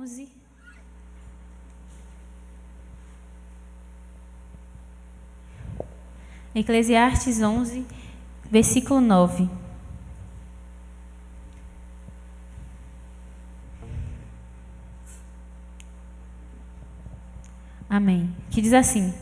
11. Eclesiastes 11, versículo 9. Amém. Que diz assim: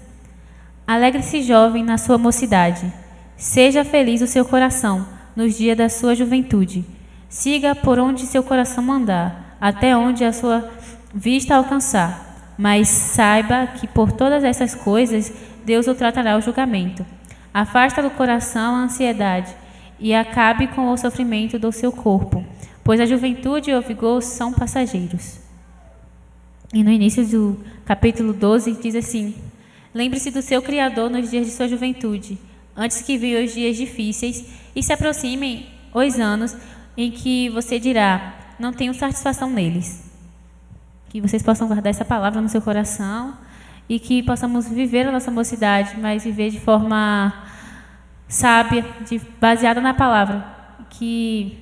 Alegre-se, jovem, na sua mocidade. Seja feliz o seu coração nos dias da sua juventude. Siga por onde seu coração mandar, até onde a sua vista alcançar. Mas saiba que por todas essas coisas Deus o tratará o julgamento. Afasta do coração a ansiedade e acabe com o sofrimento do seu corpo, pois a juventude e o vigor são passageiros. E no início do capítulo 12 diz assim: Lembre-se do seu Criador nos dias de sua juventude, antes que venham os dias difíceis e se aproximem os anos em que você dirá: não tenho satisfação neles. Que vocês possam guardar essa palavra no seu coração e que possamos viver a nossa mocidade, mas viver de forma sábia, baseada na palavra. Que,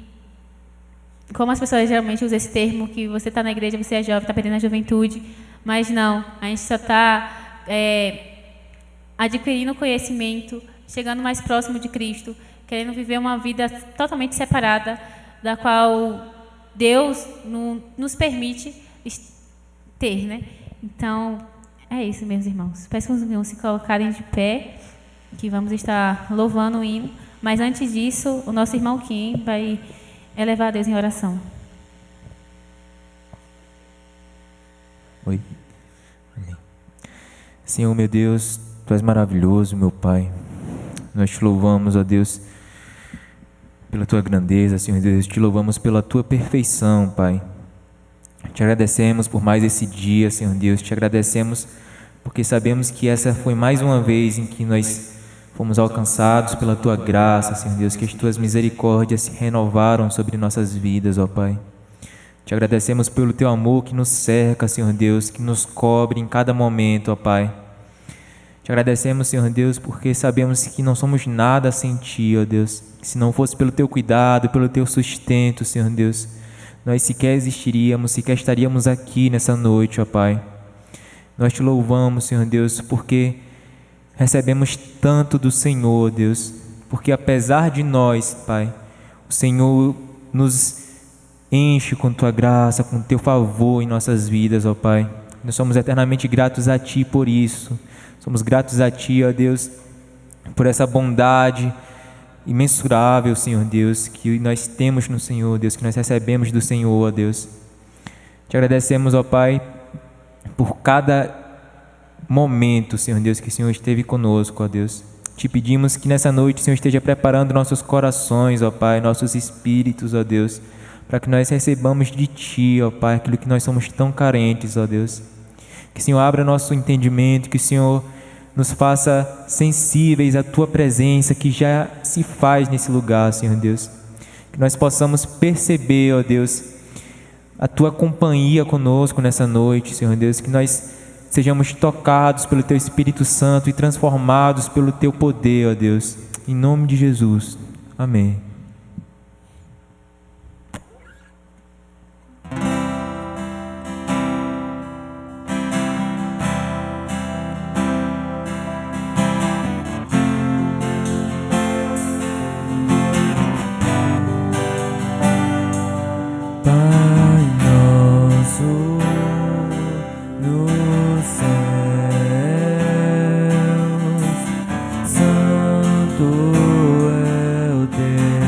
como as pessoas geralmente usam esse termo, que você está na igreja, você é jovem, está perdendo a juventude, mas não, a gente só está adquirindo conhecimento, chegando mais próximo de Cristo, querendo viver uma vida totalmente separada, da qual Deus nos permite ter, né? Então, é isso, meus irmãos. Peço que os irmãos se colocarem de pé, que vamos estar louvando o hino, mas antes disso, o nosso irmão Kim vai elevar a Deus em oração. Oi. Amém. Senhor, meu Deus, Tu és maravilhoso, meu Pai. Nós Te louvamos, ó Deus, pela Tua grandeza, Senhor Deus. Te louvamos pela Tua perfeição, Pai. Te agradecemos por mais esse dia, Senhor Deus. Te agradecemos porque sabemos que essa foi mais uma vez em que nós fomos alcançados pela Tua graça, Senhor Deus, que as Tuas misericórdias se renovaram sobre nossas vidas, ó Pai. Te agradecemos pelo Teu amor que nos cerca, Senhor Deus, que nos cobre em cada momento, ó Pai. Te agradecemos, Senhor Deus, porque sabemos que não somos nada sem Ti, ó Deus. Que se não fosse pelo Teu cuidado, pelo Teu sustento, Senhor Deus, nós sequer existiríamos, sequer estaríamos aqui nessa noite, ó Pai. Nós Te louvamos, Senhor Deus, porque recebemos tanto do Senhor, Deus, porque apesar de nós, Pai, o Senhor nos enche com Tua graça, com Teu favor em nossas vidas, ó Pai. Nós somos eternamente gratos a Ti por isso. Somos gratos a Ti, ó Deus, por essa bondade imensurável, Senhor Deus, que nós temos no Senhor, Deus, que nós recebemos do Senhor, ó Deus. Te agradecemos, ó Pai, por cada momento, Senhor Deus, que o Senhor esteve conosco, ó Deus. Te pedimos que nessa noite o Senhor esteja preparando nossos corações, ó Pai, nossos espíritos, ó Deus, para que nós recebamos de Ti, ó Pai, aquilo que nós somos tão carentes, ó Deus. Que o Senhor abra nosso entendimento, que o Senhor nos faça sensíveis à Tua presença que já se faz nesse lugar, Senhor Deus. Que nós possamos perceber, ó Deus, a Tua companhia conosco nessa noite, Senhor Deus. Que nós sejamos tocados pelo Teu Espírito Santo e transformados pelo Teu poder, ó Deus. Em nome de Jesus. Amém. Pai nosso nos céus, santo é o Teu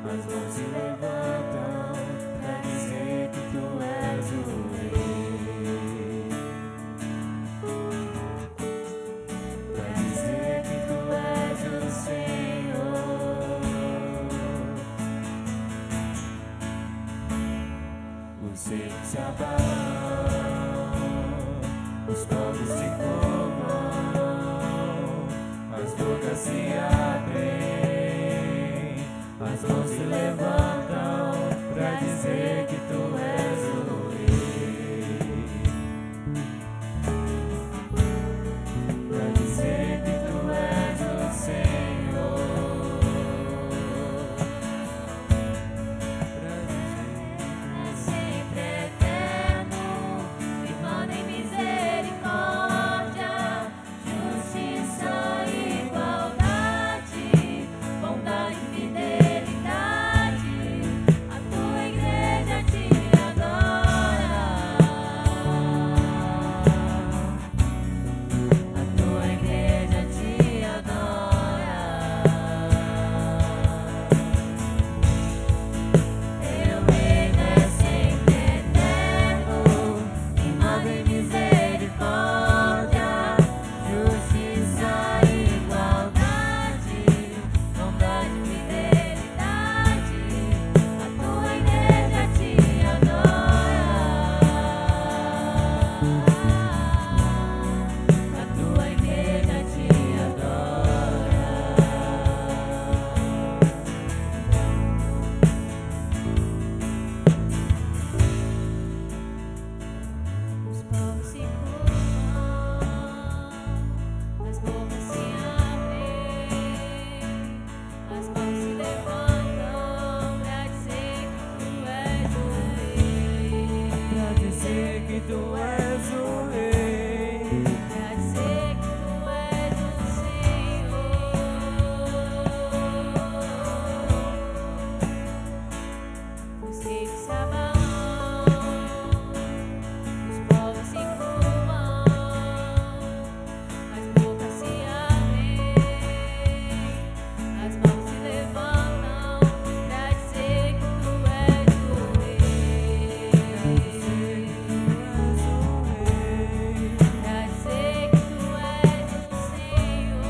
as mãos se levantam pra dizer que tu és o Rei, pra dizer que tu és o Senhor. Os céus se abalam, os povos se curvam, as bocas se abrem, as mãos se levantam pra dizer que tu és o Rei, pra dizer que tu és o Senhor, pra dizer É sempre eterno, firmando em misericórdia, justiça e igualdade, bondade e fidelidade. A tua igreja te adora, a tua igreja te adora. Teu reino é sempre eterno, firmado em misericórdia, justiça e igualdade, bondade e fidelidade. A tua igreja te adora, a tua igreja te adora. Os povos se curvam, as bocas se abrem, as mãos se levantam pra dizer que tu és o Rei, pra dizer que tu és o Rei, pra dizer que tu és o Senhor. Os reis se abalam, os povos se curvam, as bocas se abrem, as mãos se levantam pra dizer que tu és o Rei, pra dizer que tu és o Rei, pra dizer que tu és o Senhor.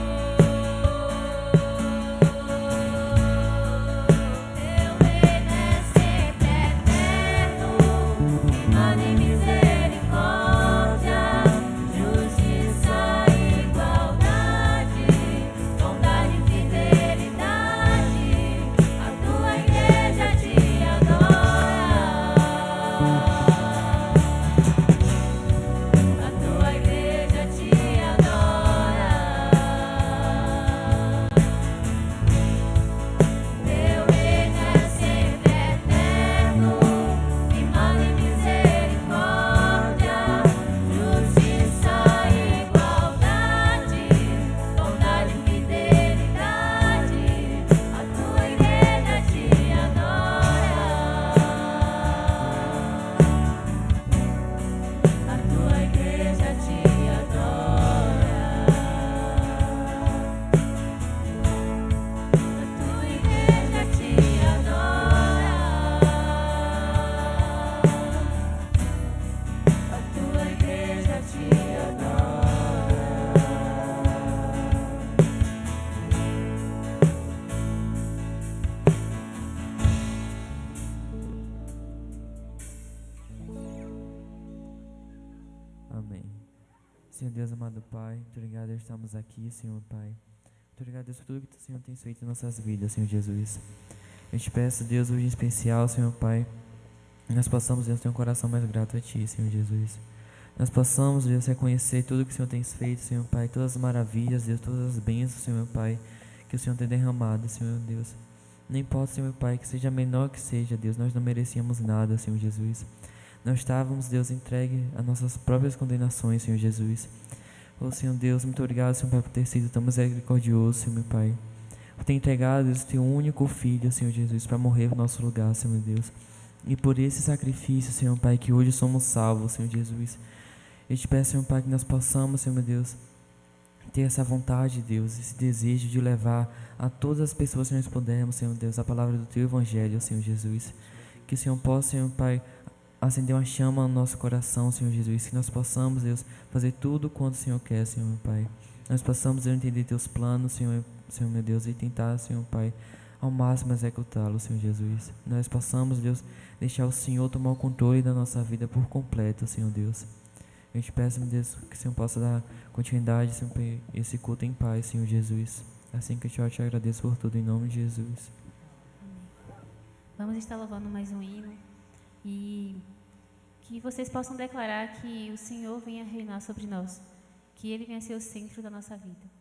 Teu reino é sempre eterno, firmado em misericórdia, justiça e igualdade, bondade e fidelidade. A tua igreja te adora, a tua igreja te adora. Teu reino é sempre eterno, firmado em misericórdia, justiça e igualdade, bondade e fidelidade. A tua igreja te adora, a tua igreja te adora. A tua igreja te adora, a tua igreja te adora. amém. Senhor Deus, amado Pai, muito obrigado por estarmos aqui, Senhor Pai. Muito obrigado, Deus, por tudo que o Senhor tem feito em nossas vidas, Senhor Jesus. Eu te peço, Deus, hoje em especial, Senhor Pai, que nós possamos, Deus, ter um coração mais grato a Ti, Senhor Jesus. Nós possamos, Deus, reconhecer tudo que o Senhor tem feito, Senhor Pai, todas as maravilhas, Deus, todas as bênçãos, Senhor Pai, que o Senhor tem derramado, Senhor Deus. Nem importa, Senhor Pai, que seja menor que seja, Deus, nós não merecíamos nada, Senhor Jesus. Nós estávamos, Deus, entregue a nossas próprias condenações, Senhor Jesus. Oh, Senhor Deus, muito obrigado, Senhor Pai, por ter sido tão misericordioso, Senhor meu Pai. Por ter entregado, Deus, teu único Filho, Senhor Jesus, para morrer no nosso lugar, Senhor Deus. E por esse sacrifício, Senhor Pai, que hoje somos salvos, Senhor Jesus. Eu te peço, Senhor Pai, que nós possamos, Senhor meu Deus, ter essa vontade, Deus, esse desejo de levar a todas as pessoas que nós pudermos, Senhor Deus, a palavra do Teu Evangelho, Senhor Jesus. Que o Senhor possa, Senhor Pai, acender uma chama no nosso coração, Senhor Jesus. Que nós possamos, Deus, fazer tudo quanto o Senhor quer, Senhor Pai. Nós possamos, Deus, entender Teus planos, Senhor meu Deus, e tentar, Senhor Pai, ao máximo executá-lo, Senhor Jesus. Nós possamos, Deus, deixar o Senhor tomar o controle da nossa vida por completo, Senhor Deus. Eu te peço, meu Deus, que o Senhor possa dar continuidade, Senhor, esse culto em paz, Senhor Jesus. Assim que eu te agradeço por tudo, em nome de Jesus. Vamos estar louvando mais um hino e que vocês possam declarar que o Senhor venha reinar sobre nós, que Ele venha ser o centro da nossa vida.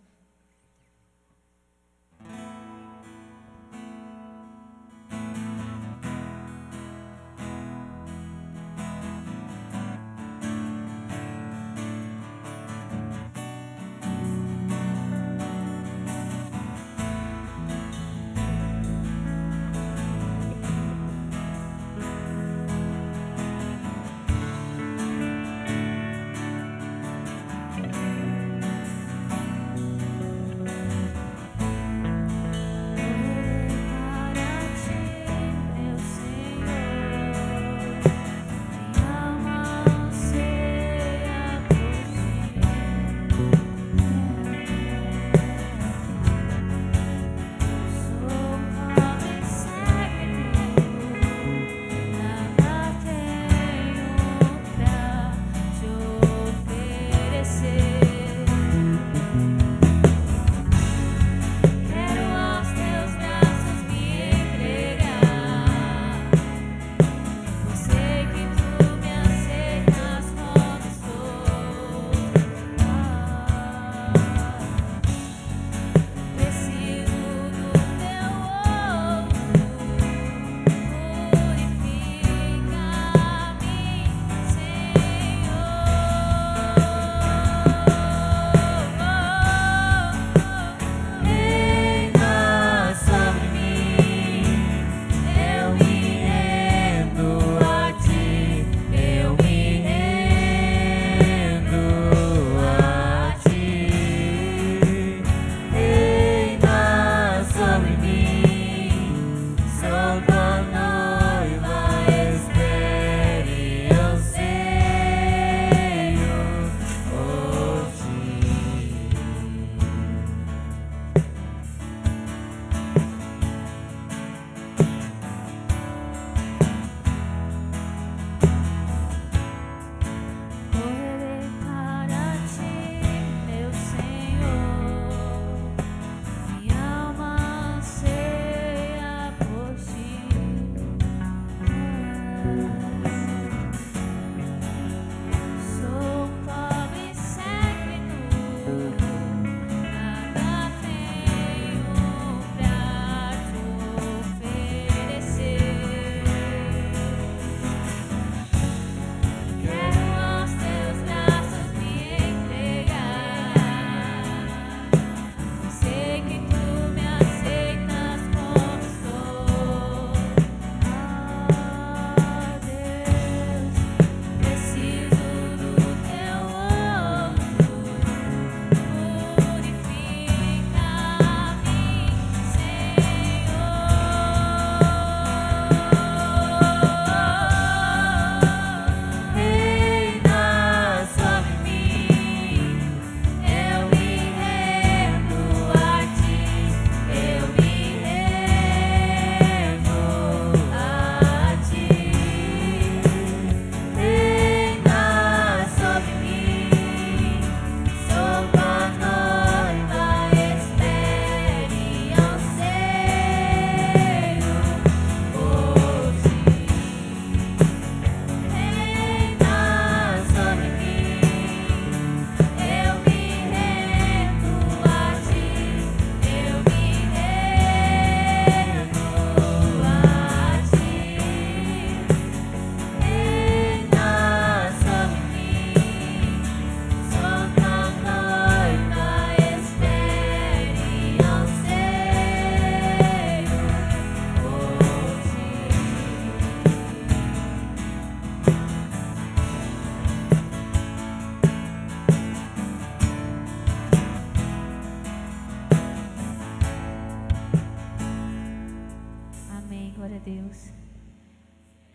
Deus.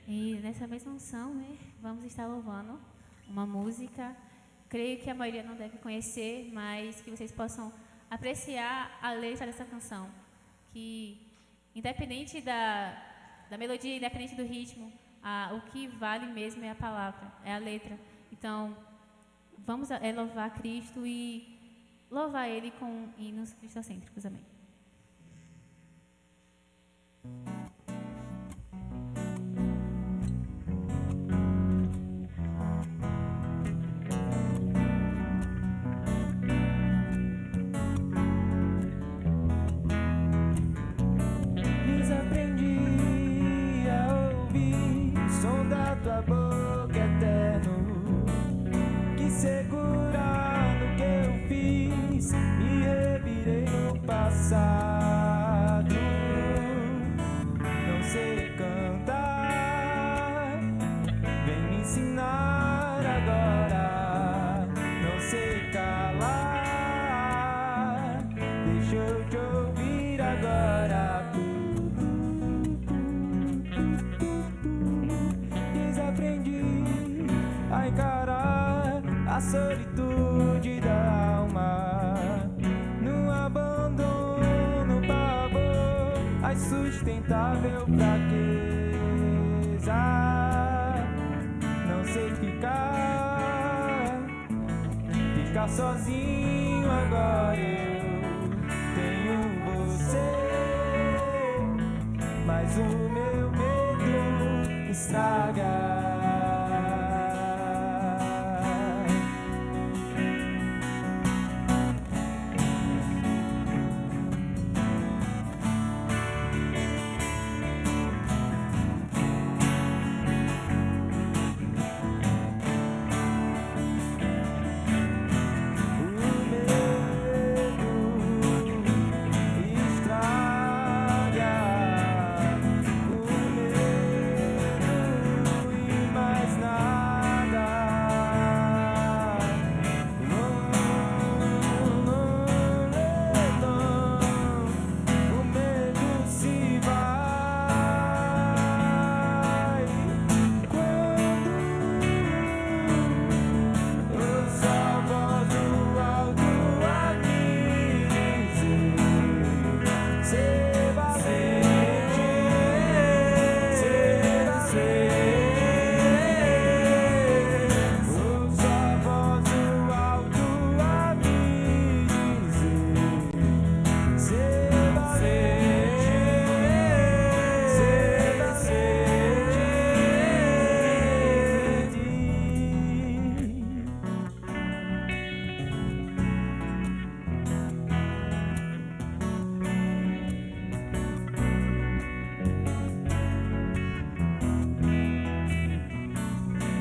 E nessa mesma unção, né, vamos estar louvando uma música. Creio que a maioria não deve conhecer, mas que vocês possam apreciar a letra dessa canção. Que, independente da melodia, independente do ritmo, o que vale mesmo é a palavra, é a letra. Então, vamos louvar Cristo e louvar Ele com hinos cristocêntricos. Amém. Desaprendi a ouvir o som da tua boca eterno, que segura no que eu fiz, me revirei no passado. Não sei cantar, vem me ensinar agora. Não sei calar, deixa eu te ouvir agora. Desaprendi a encarar a solitude da alma, no abandono, pavor, a insustentável fraqueza. Não sei ficar sozinho agora. Eu tenho você, mas o meu medo estraga.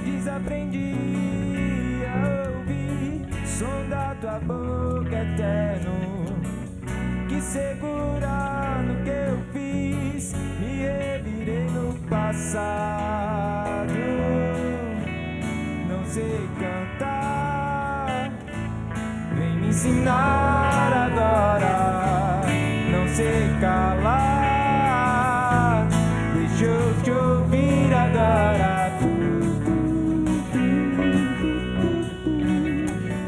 Desaprendi a ouvir o som da tua boca eterno, que segura no que eu fiz, me revirei no passado. Não sei cantar, vem me ensinar agora. Não sei calar, deixa eu te ouvir agora.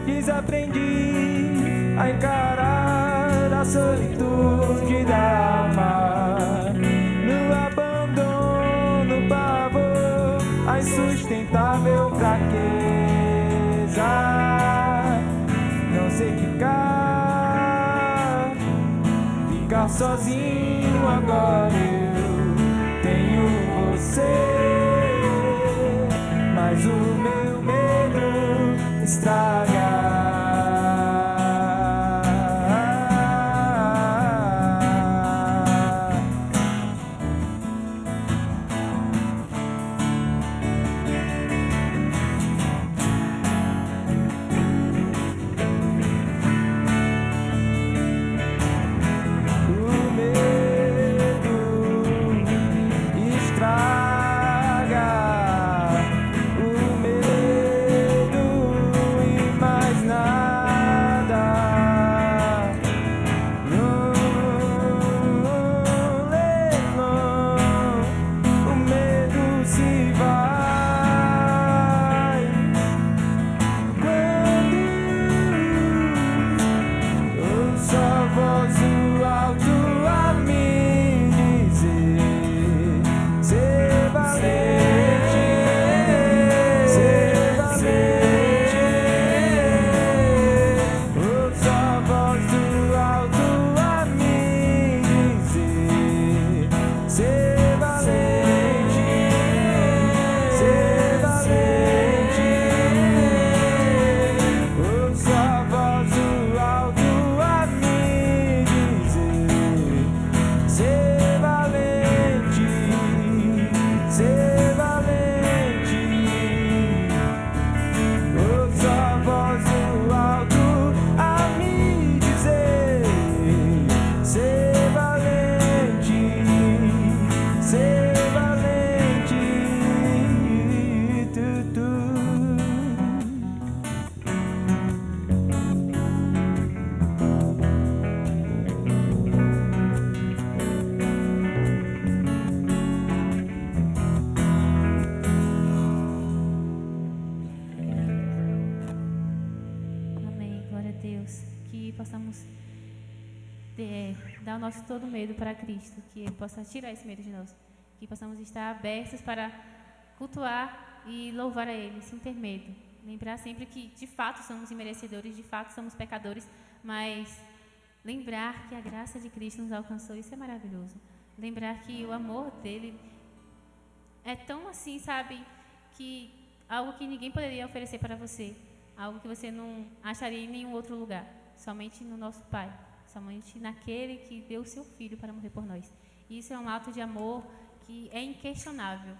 Desaprendi a encarar a solitude da alma, no abandono, pavor, a insustentável fraqueza. Não sei ficar sozinho agora. Eu tenho você, mas o meu medo estraga. O medo dar o nosso todo medo para Cristo, que Ele possa tirar esse medo de nós, que possamos estar abertos para cultuar e louvar a Ele, sem ter medo. Lembrar sempre que, de fato, somos imerecedores, de fato, somos pecadores, mas lembrar que a graça de Cristo nos alcançou, isso é maravilhoso. Lembrar que o amor dEle é tão assim, sabe, que algo que ninguém poderia oferecer para você, algo que você não acharia em nenhum outro lugar, somente no nosso Pai, somente naquele que deu o seu Filho para morrer por nós. Isso é um ato de amor que é inquestionável.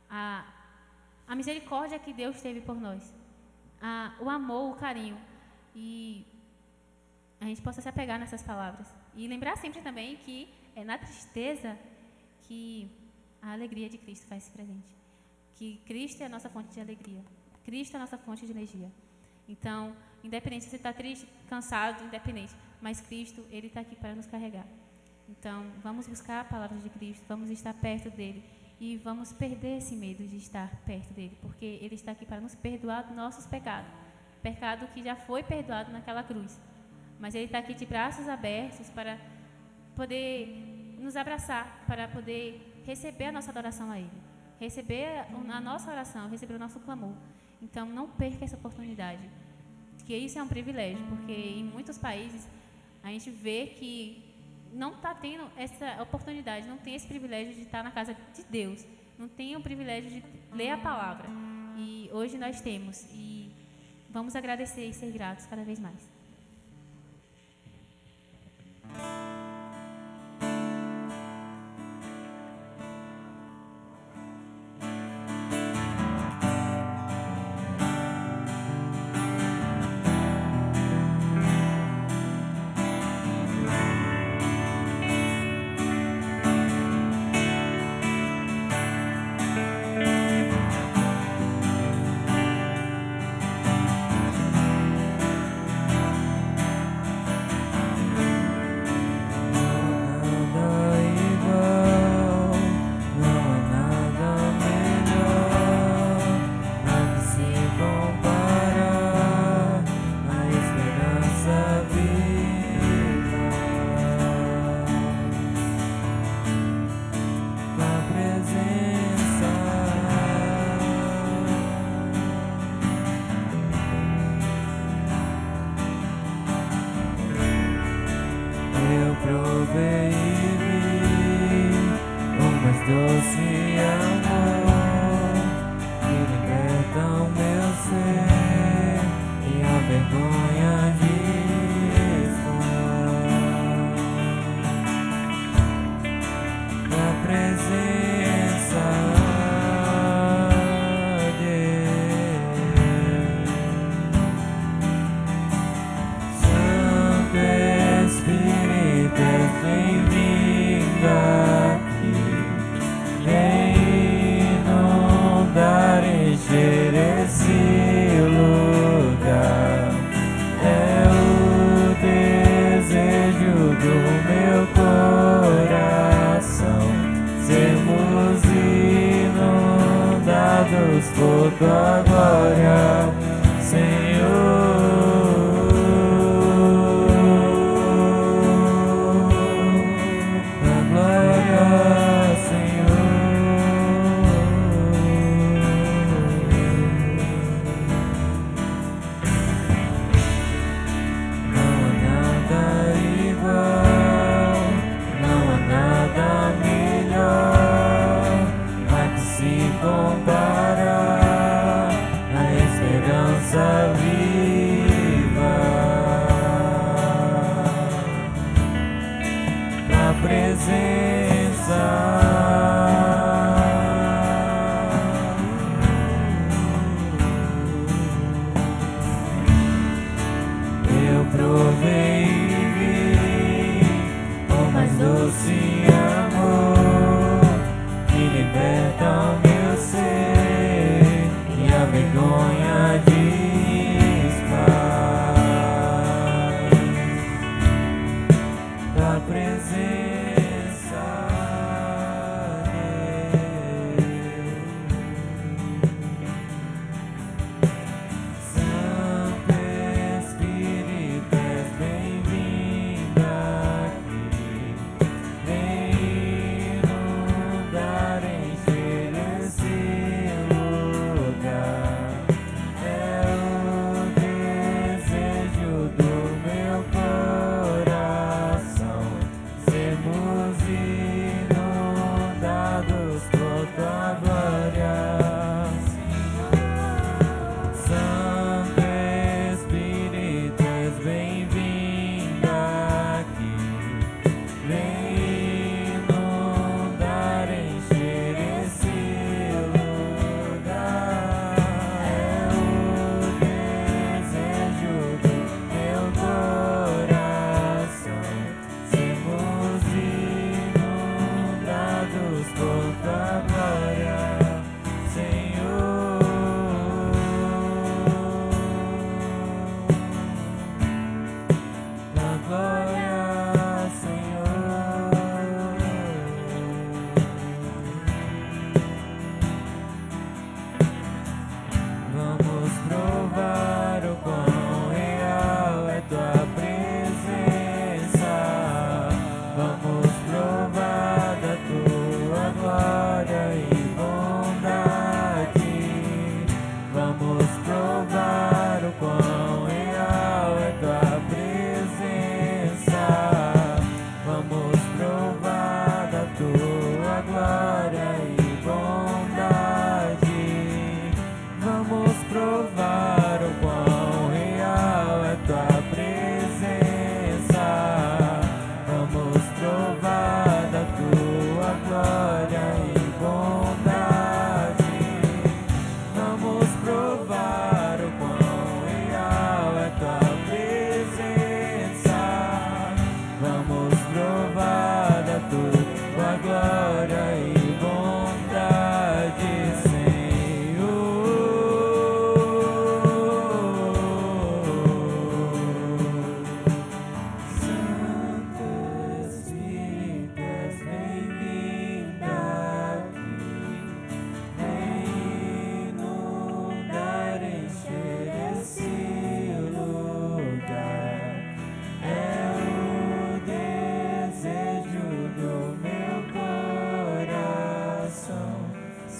A misericórdia que Deus teve por nós, o amor, o carinho, e a gente possa se apegar nessas palavras e lembrar sempre também que é na tristeza que a alegria de Cristo faz presente, que Cristo é a nossa fonte de alegria, Cristo é a nossa fonte de energia. Então, independente se você está triste, cansado, independente, mas Cristo, Ele está aqui para nos carregar. Então, vamos buscar a palavra de Cristo, vamos estar perto dEle e vamos perder esse medo de estar perto dEle, porque Ele está aqui para nos perdoar dos nossos pecados, pecado que já foi perdoado naquela cruz. Mas Ele está aqui de braços abertos para poder nos abraçar, para poder receber a nossa adoração a Ele, receber a nossa oração, receber o nosso clamor. Então, não perca essa oportunidade, porque isso é um privilégio, porque em muitos países a gente vê que não está tendo essa oportunidade, não tem esse privilégio de estar na casa de Deus, não tem o privilégio de ler a palavra. E hoje nós temos, e vamos agradecer e ser gratos cada vez mais.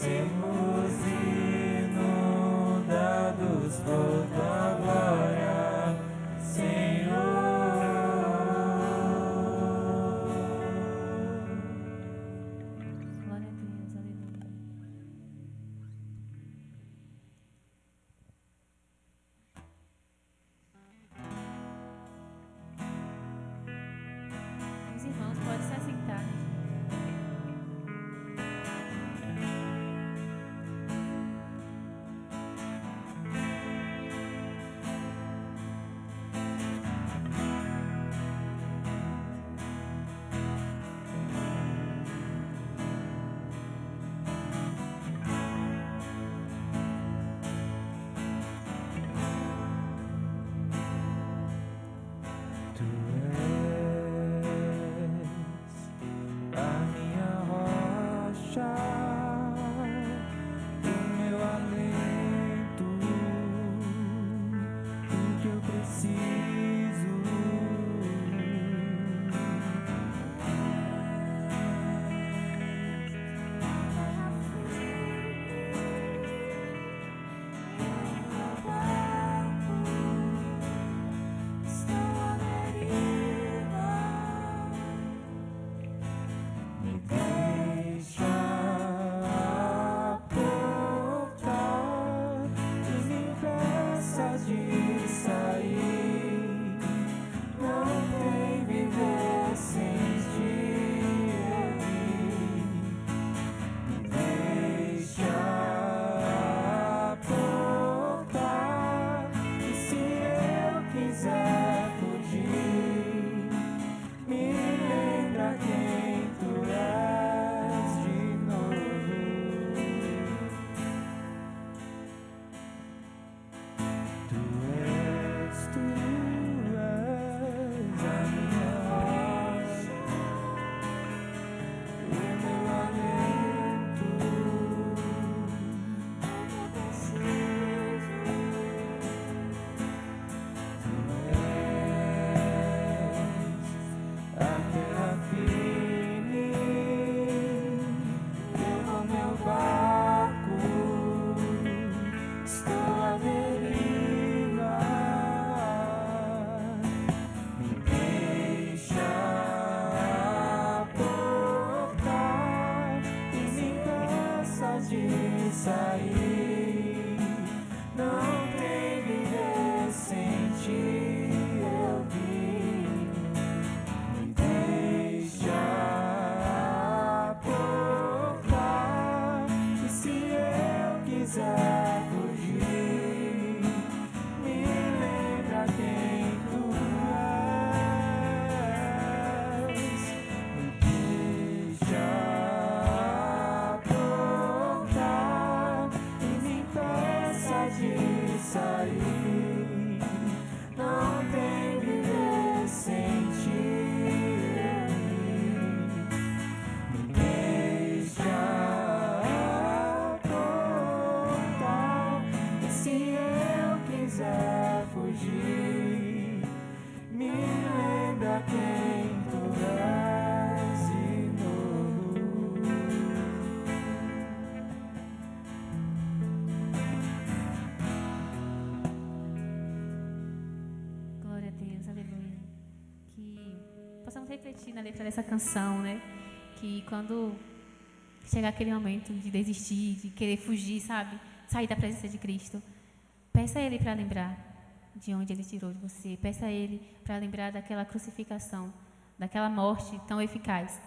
sermos inundados por tua glória, Senhor. Glória a Deus, aleluia. Os irmãos podem se assentar. Tu és a minha rocha, o meu alento, o que eu preciso. Me deixa aportar e me impeça de sair. Não tem viver sem ti. Me deixa aportar e se eu quiser fugir, me lembra quem tu és de novo. Tu és a minha rocha, o meu alento, o que eu preciso. Tu és a terra firme, eu com meu barco estou à deriva. Me deixa aportar e me impeça de sair. Não tem viver sem ti, eu vi. Me deixa aportar e se eu quiser fugir, me lembra quem tu és. Me deixa aportar e me impeça de sair. Não tem viver sem ti. Me deixa aportar e se eu quiser fugir, me lembra quem tu és de novo. Glória a Deus, aleluia. Que possamos refletir na letra dessa canção, né? Que quando chegar aquele momento de desistir, de querer fugir, sabe? Sair da presença de Cristo, peça a Ele para lembrar de onde Ele tirou de você. Peça a Ele para lembrar daquela crucificação, daquela morte tão eficaz.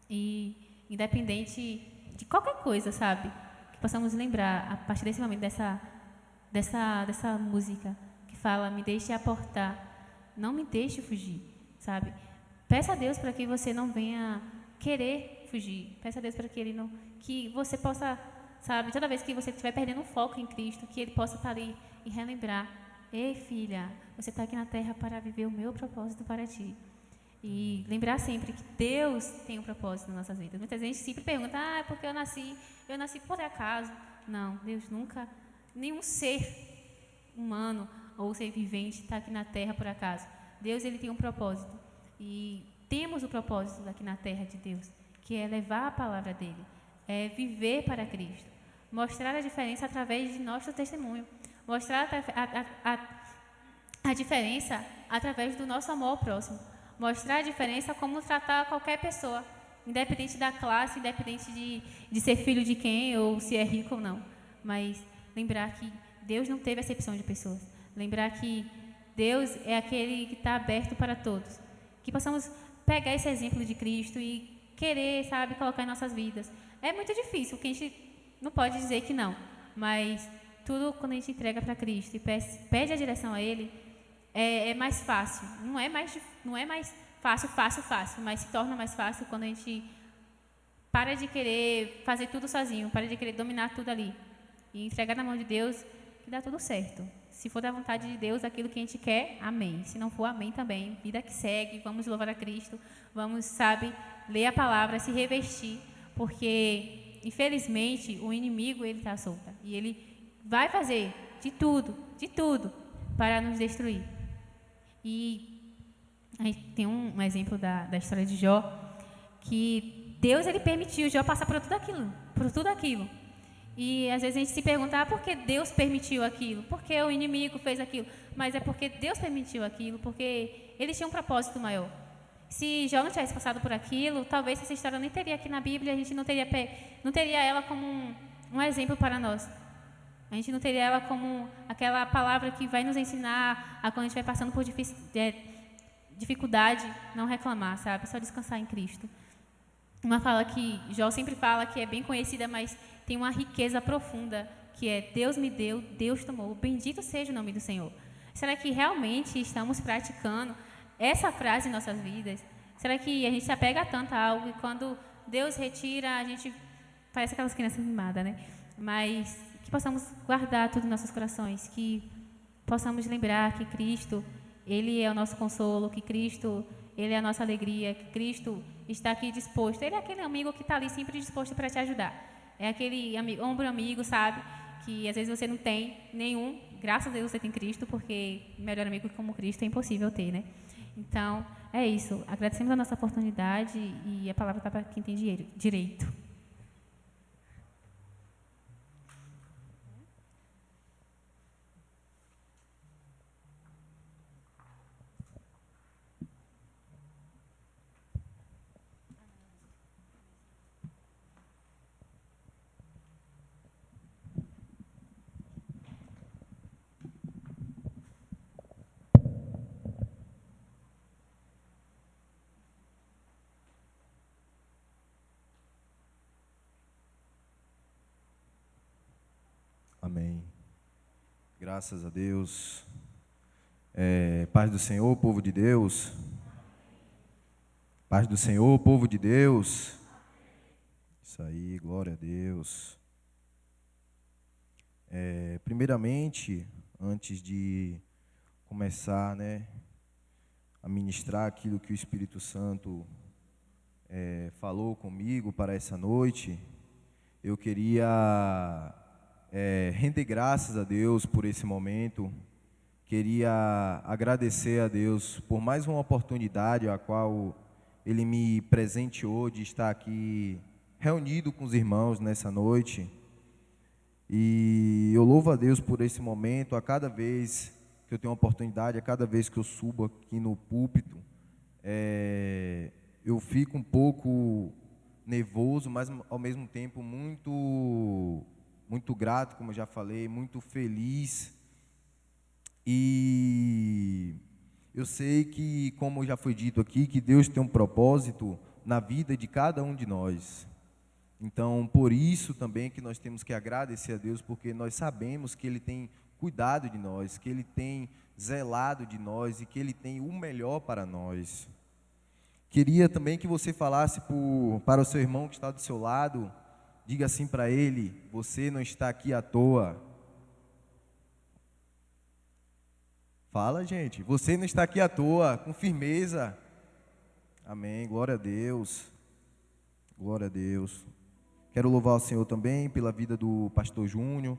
E independente de qualquer coisa, sabe? Que possamos lembrar a partir desse momento dessa música que fala: me deixe aportar, não me deixe fugir, sabe? Peça a Deus para que você não venha querer fugir. Peça a Deus para que Ele não, que você possa, sabe, toda vez que você estiver perdendo o foco em Cristo, que Ele possa estar ali e relembrar: ei, filha, você está aqui na terra para viver o meu propósito para ti. E lembrar sempre que Deus tem um propósito nas nossas vidas. Muitas vezes a gente sempre pergunta: ah, é porque eu nasci por acaso. Não, Deus nunca, nenhum ser humano ou ser vivente está aqui na terra por acaso. Deus, Ele tem um propósito. E temos o propósito aqui na terra de Deus, que é levar a palavra dEle. viver para Cristo, mostrar a diferença através de nosso testemunho, mostrar a diferença através do nosso amor ao próximo, mostrar a diferença como tratar qualquer pessoa, independente da classe, independente de ser filho de quem ou se é rico ou não, mas lembrar que Deus não teve acepção de pessoas, lembrar que Deus é aquele que está aberto para todos, que possamos pegar esse exemplo de Cristo e querer, sabe, colocar em nossas vidas. É muito difícil, porque a gente não pode dizer que não, mas tudo quando a gente entrega para Cristo e pede a direção a Ele, é mais fácil. Não é mais fácil, mas se torna mais fácil quando a gente para de querer fazer tudo sozinho, para de querer dominar tudo ali e entregar na mão de Deus, que dá tudo certo. Se for da vontade de Deus, aquilo que a gente quer, amém. Se não for, amém também. Vida que segue, vamos louvar a Cristo, vamos, sabe, ler a palavra, se revestir, porque, infelizmente, o inimigo, ele está solto. E ele vai fazer de tudo, para nos destruir. E a gente tem um exemplo da história de Jó, que Deus, ele permitiu Jó passar por tudo aquilo. E às vezes a gente se pergunta, por que Deus permitiu aquilo? Por que o inimigo fez aquilo? Mas é porque Deus permitiu aquilo, porque ele tinha um propósito maior. Se Jó não tivesse passado por aquilo, talvez essa história nem teria aqui na Bíblia, a gente não teria ela como um exemplo para nós. A gente não teria ela como aquela palavra que vai nos ensinar a quando a gente vai passando por dificuldade, não reclamar, sabe? Só descansar em Cristo. Uma fala que Jó sempre fala, que é bem conhecida, mas tem uma riqueza profunda, que é: Deus me deu, Deus tomou, bendito seja o nome do Senhor. Será que realmente estamos praticando essa frase em nossas vidas? Será que a gente se apega tanto a algo e quando Deus retira, a gente parece aquelas crianças mimadas, né? Mas que possamos guardar tudo em nossos corações, que possamos lembrar que Cristo, Ele é o nosso consolo, que Cristo, Ele é a nossa alegria, que Cristo está aqui disposto. Ele é aquele amigo que está ali sempre disposto para te ajudar. É aquele amigo, ombro amigo, sabe? Que às vezes você não tem nenhum. Graças a Deus você tem Cristo, porque melhor amigo como Cristo é impossível ter, né? Então, é isso. Agradecemos a nossa oportunidade e a palavra está para quem tem direito. Amém. Graças a Deus. Paz do Senhor, povo de Deus. Paz do Senhor, povo de Deus. Isso aí, glória a Deus. Primeiramente, antes de começar, a ministrar aquilo que o Espírito Santo falou comigo para essa noite, eu queria render graças a Deus por esse momento. Queria agradecer a Deus por mais uma oportunidade a qual Ele me presenteou de estar aqui reunido com os irmãos nessa noite. E eu louvo a Deus por esse momento. A cada vez que eu tenho uma oportunidade, a cada vez que eu subo aqui no púlpito, eu fico um pouco nervoso, mas ao mesmo tempo muito grato, como eu já falei, muito feliz. E eu sei que, como já foi dito aqui, que Deus tem um propósito na vida de cada um de nós. Então, por isso também que nós temos que agradecer a Deus, porque nós sabemos que Ele tem cuidado de nós, que Ele tem zelado de nós e que Ele tem o melhor para nós. Queria também que você falasse para o seu irmão que está do seu lado. Diga assim para ele: você não está aqui à toa. Fala, gente. Você não está aqui à toa, com firmeza. Amém. Glória a Deus. Glória a Deus. Quero louvar o Senhor também pela vida do pastor Júnior,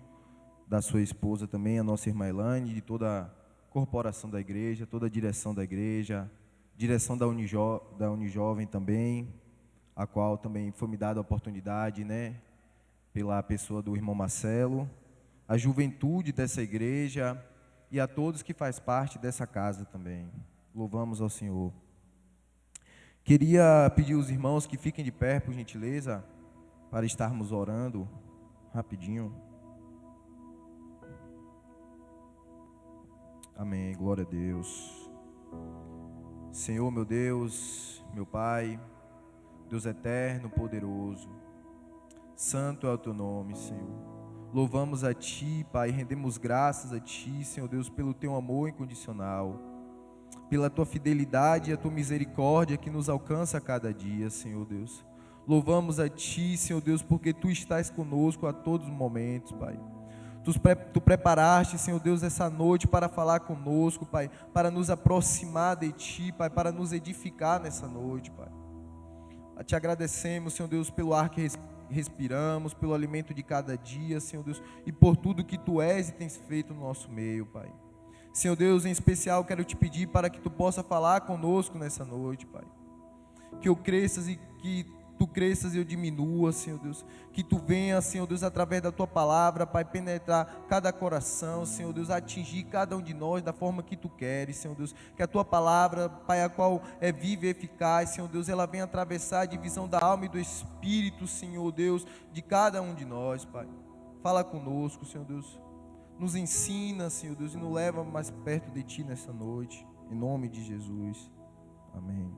da sua esposa também, a nossa irmã Elaine, de toda a corporação da igreja, toda a direção da igreja, direção da Unijovem também, a qual também foi me dada a oportunidade, né, pela pessoa do irmão Marcelo, a juventude dessa igreja e a todos que faz parte dessa casa também. Louvamos ao Senhor. Queria pedir aos irmãos que fiquem de pé, por gentileza, para estarmos orando rapidinho. Amém, glória a Deus. Senhor, meu Deus, meu Pai, Deus eterno, poderoso, santo é o teu nome, Senhor. Louvamos a Ti, Pai, rendemos graças a Ti, Senhor Deus, pelo Teu amor incondicional, pela Tua fidelidade e a Tua misericórdia que nos alcança a cada dia, Senhor Deus. Louvamos a Ti, Senhor Deus, porque Tu estás conosco a todos os momentos, Pai. Tu preparaste, Senhor Deus, essa noite para falar conosco, Pai, para nos aproximar de Ti, Pai, para nos edificar nessa noite, Pai. Te agradecemos, Senhor Deus, pelo ar que respiramos, pelo alimento de cada dia, Senhor Deus, e por tudo que Tu és e tens feito no nosso meio, Pai. Senhor Deus, em especial quero Te pedir para que Tu possa falar conosco nessa noite, Pai. Que eu cresças e que Tu cresças e eu diminua, Senhor Deus. Que Tu venha, Senhor Deus, através da Tua palavra, Pai, penetrar cada coração, Senhor Deus, atingir cada um de nós da forma que Tu queres, Senhor Deus. Que a Tua palavra, Pai, a qual é viva e eficaz, Senhor Deus, ela venha atravessar a divisão da alma e do Espírito, Senhor Deus, de cada um de nós, Pai. Fala conosco, Senhor Deus. Nos ensina, Senhor Deus, e nos leva mais perto de Ti nessa noite. Em nome de Jesus. Amém.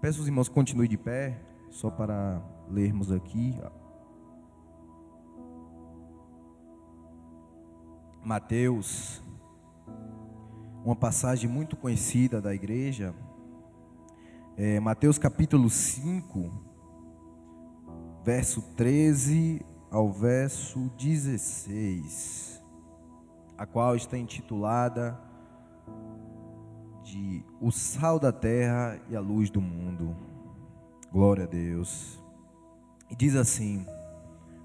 Peço aos irmãos que continuem de pé, só para lermos aqui. Mateus, uma passagem muito conhecida da igreja. Mateus capítulo 5, verso 13 ao verso 16, a qual está intitulada de O Sal da Terra e a Luz do Mundo. Glória a Deus. E diz assim,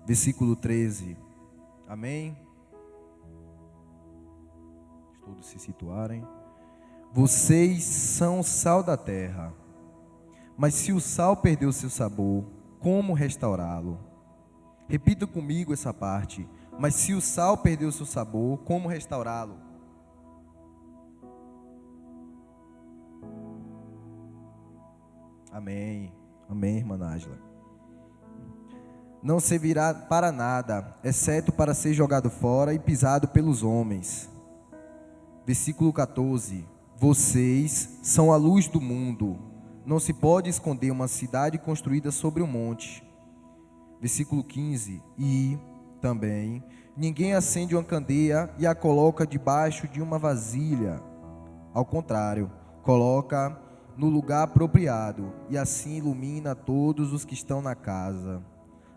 versículo 13, amém? Todos se situarem. Vocês são o sal da terra, mas se o sal perdeu seu sabor, como restaurá-lo? Repita comigo essa parte. Mas se o sal perdeu seu sabor, como restaurá-lo? Amém. Amém, irmã Nájila. Não servirá para nada, exceto para ser jogado fora e pisado pelos homens. Versículo 14. Vocês são a luz do mundo. Não se pode esconder uma cidade construída sobre um monte. Versículo 15. E também ninguém acende uma candeia e a coloca debaixo de uma vasilha. Ao contrário, coloca no lugar apropriado, e assim ilumina todos os que estão na casa.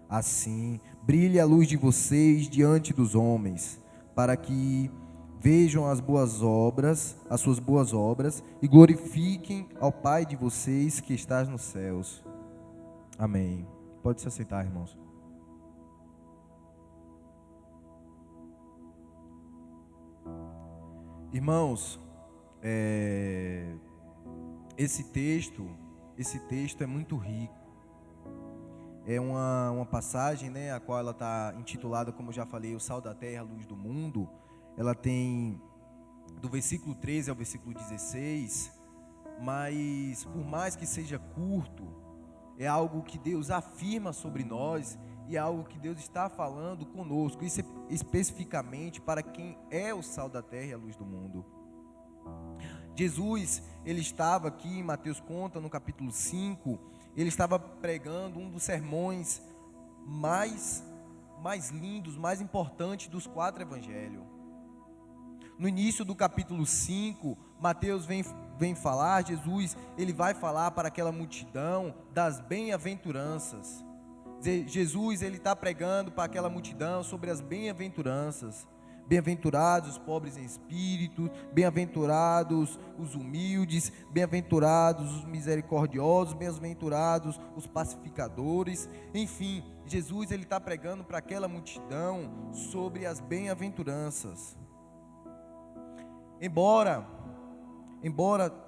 Assim, brilhe a luz de vocês diante dos homens, para que vejam as suas boas obras, e glorifiquem ao Pai de vocês que está nos céus. Amém. Pode se assentar, irmãos. Irmãos, esse texto é muito rico. É uma passagem, né, a qual ela está intitulada, como eu já falei, O Sal da Terra, a Luz do Mundo. Ela tem do versículo 13 ao versículo 16, mas por mais que seja curto, é algo que Deus afirma sobre nós e é algo que Deus está falando conosco, isso é especificamente para quem é o sal da terra e a luz do mundo. Jesus, ele estava aqui, em Mateus conta, no capítulo 5, ele estava pregando um dos sermões mais lindos, mais importantes dos 4 evangelhos. No início do capítulo 5, Mateus vem falar, Jesus, ele vai falar para aquela multidão das bem-aventuranças. Jesus, ele está pregando para aquela multidão sobre as bem-aventuranças. Bem-aventurados os pobres em espírito, bem-aventurados os humildes, bem-aventurados os misericordiosos, bem-aventurados os pacificadores. Enfim, Jesus, ele está pregando para aquela multidão sobre as bem-aventuranças. Embora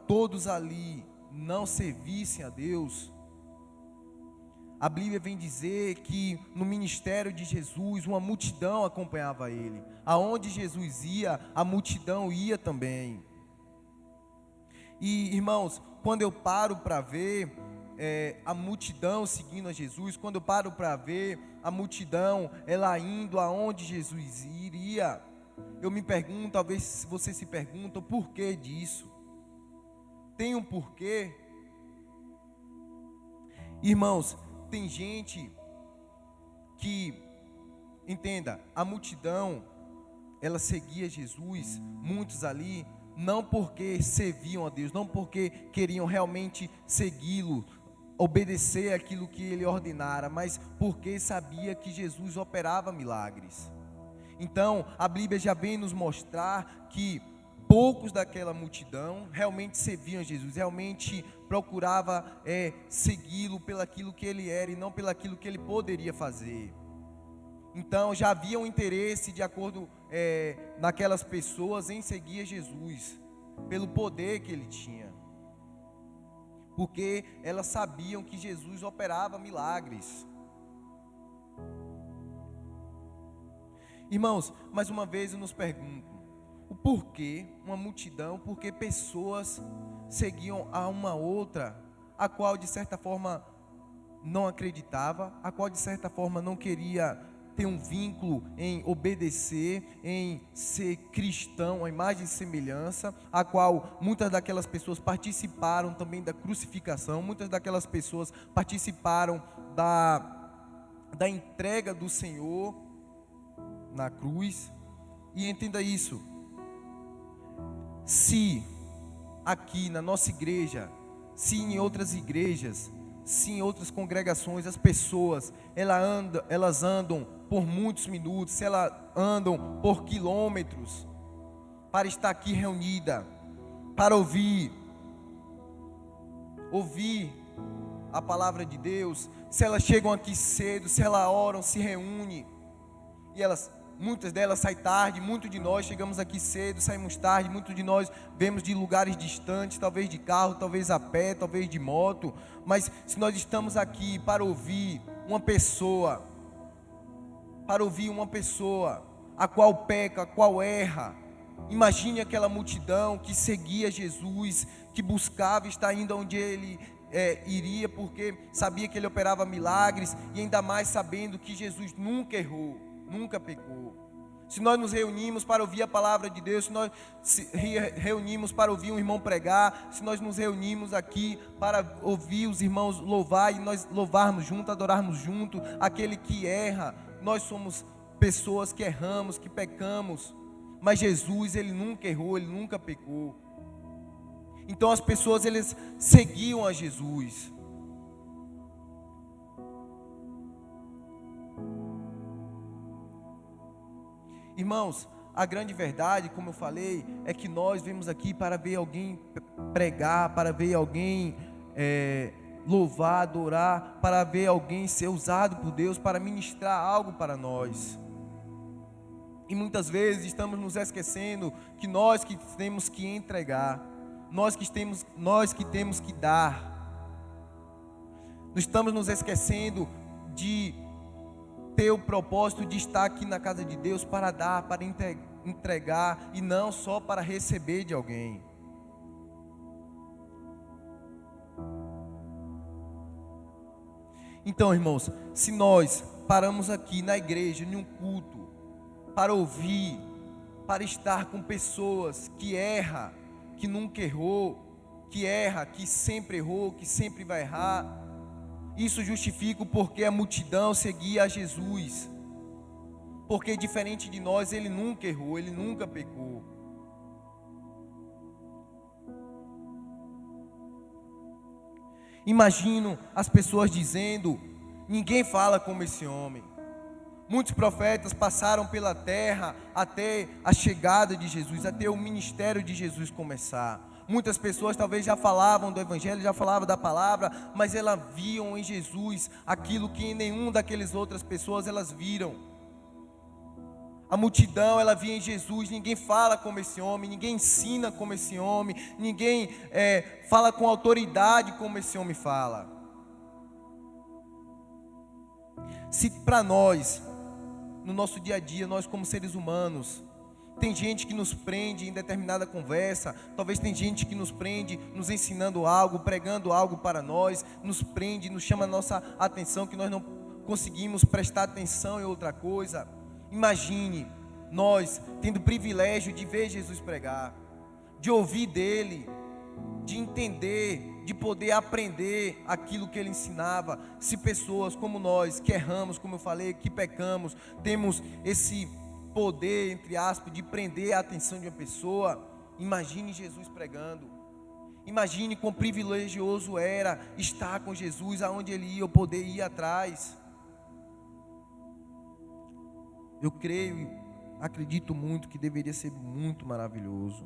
todos ali não servissem a Deus, a Bíblia vem dizer que no ministério de Jesus, uma multidão acompanhava ele. Aonde Jesus ia, a multidão ia também. E, irmãos, quando eu paro para ver a multidão seguindo a Jesus, quando eu paro para ver a multidão, ela indo aonde Jesus iria, eu me pergunto, talvez você se pergunta, o porquê disso? Tem um porquê? Irmãos, tem gente que, entenda, a multidão, ela seguia Jesus, muitos ali, não porque serviam a Deus, não porque queriam realmente segui-lo, obedecer aquilo que ele ordenara, mas porque sabia que Jesus operava milagres. Então, a Bíblia já vem nos mostrar que poucos daquela multidão realmente serviam a Jesus, realmente procurava segui-lo pelaquilo que ele era e não pelaquilo que ele poderia fazer. Então já havia um interesse de acordo naquelas pessoas em seguir a Jesus, pelo poder que ele tinha, porque elas sabiam que Jesus operava milagres. Irmãos, mais uma vez eu nos pergunto, o porquê uma multidão, porque pessoas seguiam a uma outra, a qual de certa forma não acreditava, a qual de certa forma não queria ter um vínculo em obedecer, em ser cristão, a imagem e semelhança, a qual muitas daquelas pessoas participaram também da crucificação, muitas daquelas pessoas participaram da entrega do Senhor na cruz. E entenda isso, se aqui na nossa igreja, se em outras igrejas, se em outras congregações as pessoas elas andam por muitos minutos, se elas andam por quilômetros para estar aqui reunida, para ouvir a palavra de Deus, se elas chegam aqui cedo, se elas oram, se reúnem, e muitas delas saem tarde, muitos de nós chegamos aqui cedo, saímos tarde, muitos de nós vemos de lugares distantes, talvez de carro, talvez a pé, talvez de moto, mas se nós estamos aqui para ouvir uma pessoa, a qual peca, a qual erra, imagine aquela multidão que seguia Jesus, que buscava estar indo onde ele iria, porque sabia que ele operava milagres, e ainda mais sabendo que Jesus nunca errou, nunca pecou. Se nós nos reunimos para ouvir a palavra de Deus, se nós se reunimos para ouvir um irmão pregar, se nós nos reunimos aqui para ouvir os irmãos louvar e nós louvarmos junto, adorarmos junto, aquele que erra, nós somos pessoas que erramos, que pecamos, mas Jesus, ele nunca errou, ele nunca pecou. Então as pessoas, eles seguiam a Jesus. Irmãos, a grande verdade, como eu falei, é que nós vemos aqui para ver alguém pregar, para ver alguém louvar, adorar, para ver alguém ser usado por Deus para ministrar algo para nós. E muitas vezes estamos nos esquecendo que nós que temos que entregar, nós que temos que dar. Estamos nos esquecendo de ter o propósito de estar aqui na casa de Deus para dar, para entregar, e não só para receber de alguém. Então, irmãos, se nós paramos aqui na igreja, em um culto, para ouvir, para estar com pessoas que erram, que nunca errou, que erra, que sempre errou, que sempre vai errar, isso justifica o porquê a multidão seguia a Jesus, porque diferente de nós, ele nunca errou, ele nunca pecou. Imagino as pessoas dizendo: ninguém fala como esse homem. Muitos profetas passaram pela terra até a chegada de Jesus, até o ministério de Jesus começar. Muitas pessoas talvez já falavam do Evangelho, já falavam da palavra, mas elas viam em Jesus aquilo que em nenhuma daquelas outras pessoas elas viram. A multidão, ela via em Jesus: ninguém fala como esse homem, ninguém ensina como esse homem, ninguém fala com autoridade como esse homem fala. Se para nós, no nosso dia a dia, nós como seres humanos, tem gente que nos prende em determinada conversa, talvez tem gente que nos prende nos ensinando algo, pregando algo para nós, nos prende, nos chama a nossa atenção, que nós não conseguimos prestar atenção em outra coisa. Imagine nós tendo o privilégio de ver Jesus pregar, de ouvir dele, de entender, de poder aprender aquilo que ele ensinava. Se pessoas como nós, que erramos, como eu falei, que pecamos, temos esse poder, entre aspas, de prender a atenção de uma pessoa, imagine Jesus pregando. Imagine quão privilegioso era estar com Jesus, aonde ele ia, eu poder ir atrás. Eu creio e acredito muito que deveria ser muito maravilhoso.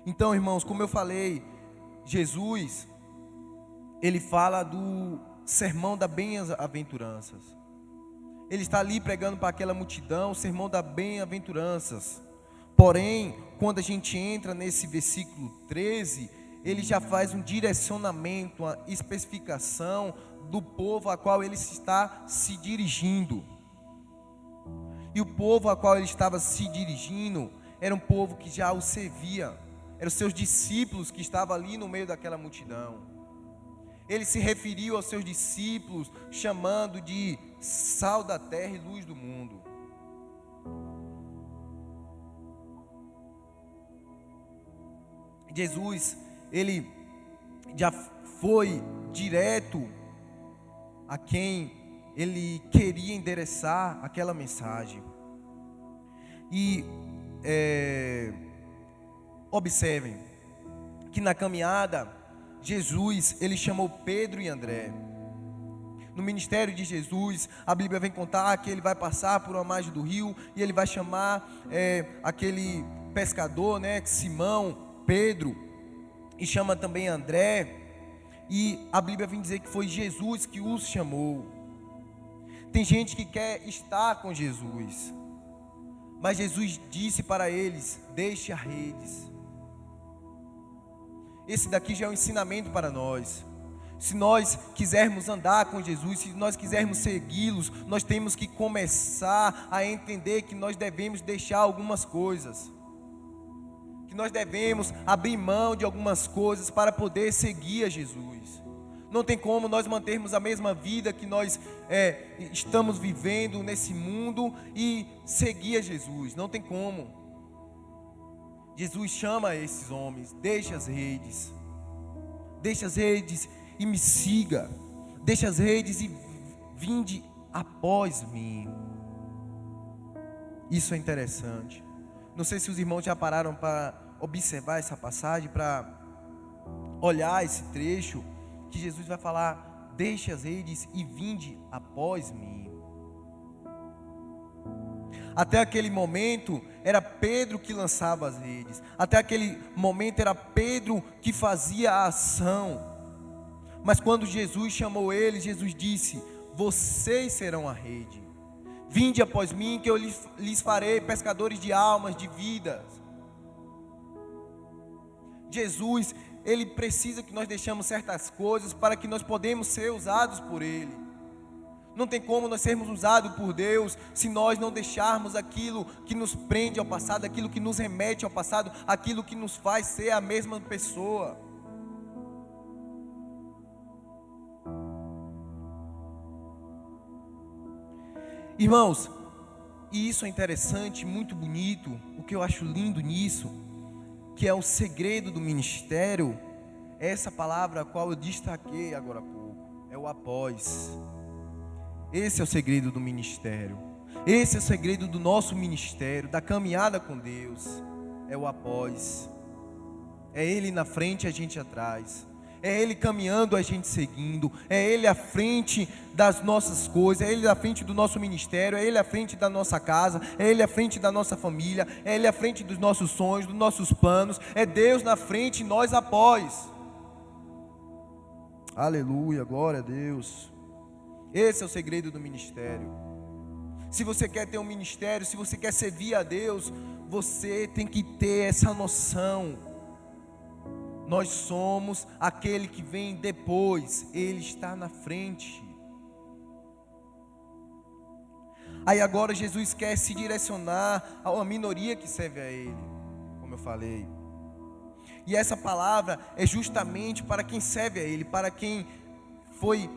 Então, irmãos, como eu falei, Jesus, ele fala do sermão das bem-aventuranças. Ele está ali pregando para aquela multidão, o sermão das bem-aventuranças. Porém, quando a gente entra nesse versículo 13, ele já faz um direcionamento, uma especificação do povo a qual ele está se dirigindo. E o povo a qual ele estava se dirigindo era um povo que já o servia. Eram os seus discípulos que estavam ali no meio daquela multidão. Ele se referiu aos seus discípulos, chamando de sal da terra e luz do mundo. Jesus, ele já foi direto a quem ele queria endereçar aquela mensagem. E observem que na caminhada, Jesus, ele chamou Pedro e André. No ministério de Jesus, a Bíblia vem contar que ele vai passar por uma margem do rio e ele vai chamar aquele pescador, né, Simão, Pedro, e chama também André. E a Bíblia vem dizer que foi Jesus que os chamou. Tem gente que quer estar com Jesus, mas Jesus disse para eles: deixe as redes. Esse daqui já é um ensinamento para nós. Se nós quisermos andar com Jesus, se nós quisermos segui-los, nós temos que começar a entender que nós devemos deixar algumas coisas, que nós devemos abrir mão de algumas coisas para poder seguir a Jesus. Não tem como nós mantermos a mesma vida que nós estamos vivendo nesse mundo e seguir a Jesus. Não tem como. Jesus chama esses homens: deixa as redes e me siga, deixa as redes e vinde após mim. Isso é interessante. Não sei se os irmãos já pararam para observar essa passagem, para olhar esse trecho, que Jesus vai falar: deixe as redes e vinde após mim. Até aquele momento era Pedro que lançava as redes. Até aquele momento era Pedro que fazia a ação. Mas quando Jesus chamou ele, Jesus disse: vocês serão a rede. Vinde após mim que eu lhes farei pescadores de almas, de vidas. Jesus, ele precisa que nós deixemos certas coisas para que nós podemos ser usados por ele. Não tem como nós sermos usados por Deus se nós não deixarmos aquilo que nos prende ao passado, aquilo que nos remete ao passado, aquilo que nos faz ser a mesma pessoa. Irmãos, e isso é interessante, muito bonito, o que eu acho lindo nisso, que é o segredo do ministério, é essa palavra a qual eu destaquei agora há pouco, é o após. Esse é o segredo do ministério. Esse é o segredo do nosso ministério, da caminhada com Deus. É o após. É Ele na frente e a gente atrás. É Ele caminhando, a gente seguindo. É Ele à frente das nossas coisas. É Ele à frente do nosso ministério. É Ele à frente da nossa casa. É Ele à frente da nossa família. É Ele à frente dos nossos sonhos, dos nossos planos. É Deus na frente e nós após. Aleluia, glória a Deus. Esse é o segredo do ministério. Se você quer ter um ministério, se você quer servir a Deus, você tem que ter essa noção. nós somos aquele que vem depois, Ele está na frente. Aí agora Jesus quer se direcionar a uma minoria que serve a Ele, como eu falei. E essa palavra é justamente para quem serve a Ele, para quem foi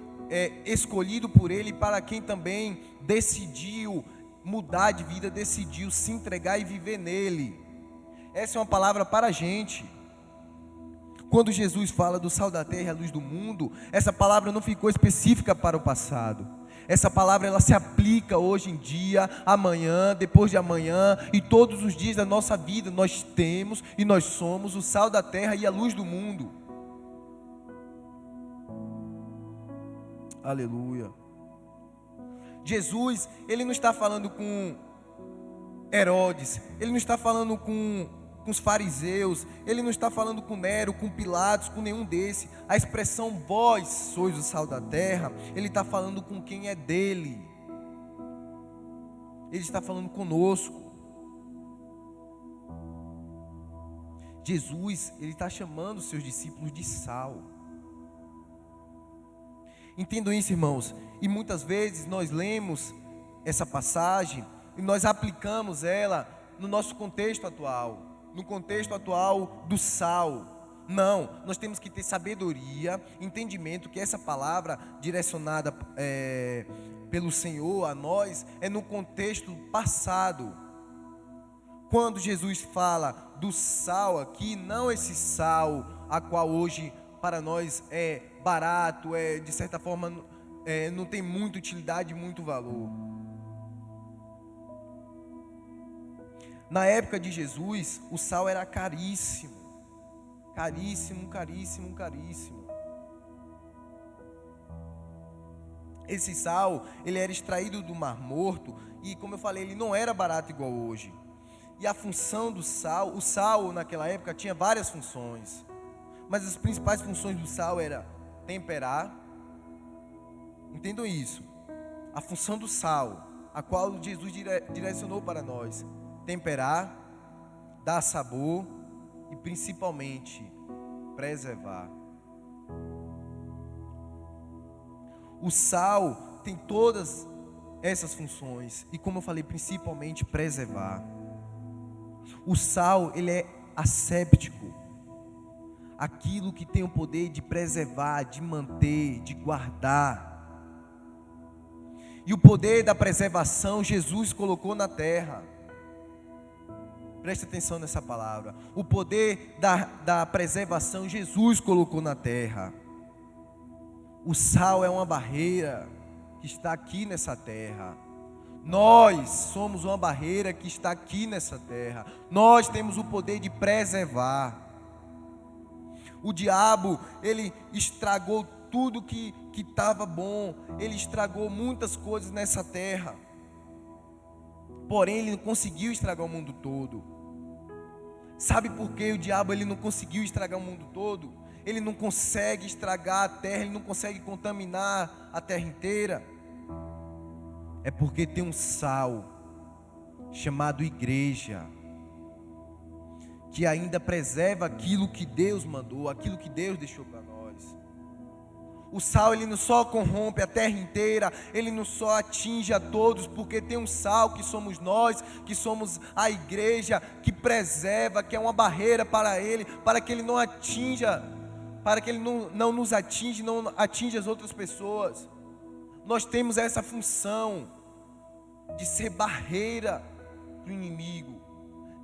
escolhido por Ele, para quem também decidiu mudar de vida, decidiu se entregar e viver nele. Essa é uma palavra para a gente. Quando Jesus fala do sal da terra e a luz do mundo, essa palavra não ficou específica para o passado. Essa palavra ela se aplica hoje em dia, amanhã, depois de amanhã e todos os dias da nossa vida. Nós temos e nós somos o sal da terra e a luz do mundo. Aleluia. Jesus, ele não está falando com Herodes, ele não está falando com os fariseus, ele não está falando com Nero, com Pilatos, com nenhum desses. A expressão vós sois o sal da terra, ele está falando com quem é dele. Ele está falando conosco. Jesus, ele está chamando os seus discípulos de sal. Entendam isso, irmãos. E muitas vezes nós lemos essa passagem e nós aplicamos ela no nosso contexto atual, no contexto atual do sal. Não, nós temos que ter sabedoria, entendimento que essa palavra direcionada pelo Senhor a nós é no contexto passado. Quando Jesus fala do sal aqui, não esse sal a qual hoje para nós é barato, de certa forma não tem muita utilidade, muito valor. Na época de Jesus, o sal era caríssimo. Caríssimo, caríssimo, caríssimo. Esse sal, ele era extraído do Mar Morto e, como eu falei, ele não era barato igual hoje. E a função do sal, o sal naquela época tinha várias funções. Mas as principais funções do sal era temperar. Entendam isso. A função do sal, a qual Jesus direcionou para nós: temperar, dar sabor e principalmente preservar. O sal tem todas essas funções e, como eu falei, principalmente preservar. O sal, ele é asséptico. Aquilo que tem o poder de preservar, de manter, de guardar. E o poder da preservação Jesus colocou na terra. Preste atenção nessa palavra. O poder da preservação Jesus colocou na terra. O sal é uma barreira que está aqui nessa terra. Nós somos uma barreira que está aqui nessa terra. Nós temos o poder de preservar. O diabo, ele estragou tudo que estava bom. Ele estragou muitas coisas nessa terra. Porém, ele não conseguiu estragar o mundo todo. Sabe por que o diabo ele não conseguiu estragar o mundo todo? Ele não consegue estragar a terra, ele não consegue contaminar a terra inteira. É porque tem um sal chamado igreja, que ainda preserva aquilo que Deus mandou, aquilo que Deus deixou para nós. O sal, ele não só corrompe a terra inteira, ele não só atinge a todos, porque tem um sal que somos nós, que somos a igreja, que preserva, que é uma barreira para ele, para que ele não atinja, para que ele não nos atinja, não atinja as outras pessoas. Nós temos essa função de ser barreira para o inimigo,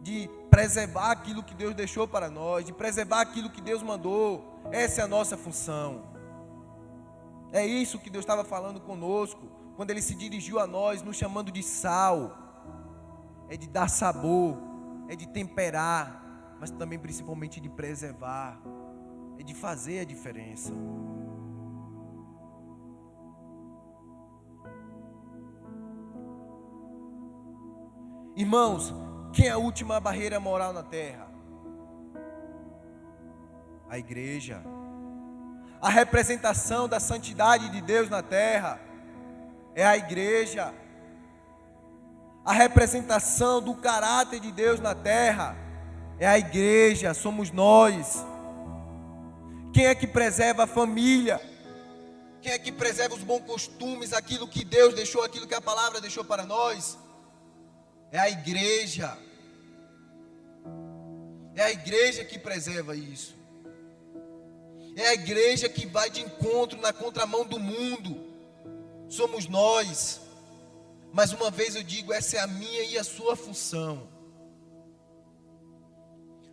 de preservar aquilo que Deus deixou para nós, de preservar aquilo que Deus mandou. Essa é a nossa função. É isso que Deus estava falando conosco, quando Ele se dirigiu a nós, nos chamando de sal. É de dar sabor, é de temperar, mas também principalmente de preservar, é de fazer a diferença. Irmãos, quem é a última barreira moral na terra? A igreja. A representação da santidade de Deus na terra é a igreja. A representação do caráter de Deus na terra é a igreja, somos nós. Quem é que preserva a família? Quem é que preserva os bons costumes, aquilo que Deus deixou, aquilo que a palavra deixou para nós? É a igreja. É a igreja que preserva isso. É a igreja que vai de encontro na contramão do mundo. Somos nós. Mais uma vez eu digo, essa é a minha e a sua função.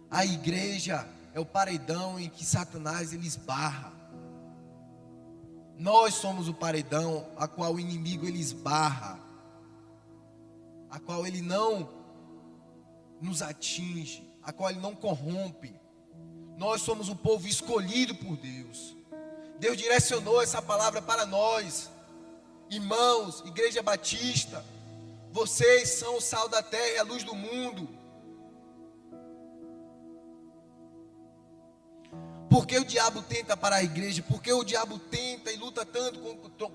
A igreja é o paredão em que Satanás ele esbarra. Nós somos o paredão a qual o inimigo ele esbarra, a qual ele não nos atinge, a qual ele não corrompe. Nós somos o povo escolhido por Deus. Deus direcionou essa palavra para nós. Irmãos, Igreja Batista, vocês são o sal da terra e a luz do mundo. Por que o diabo tenta parar a igreja? Por que o diabo tenta e luta tanto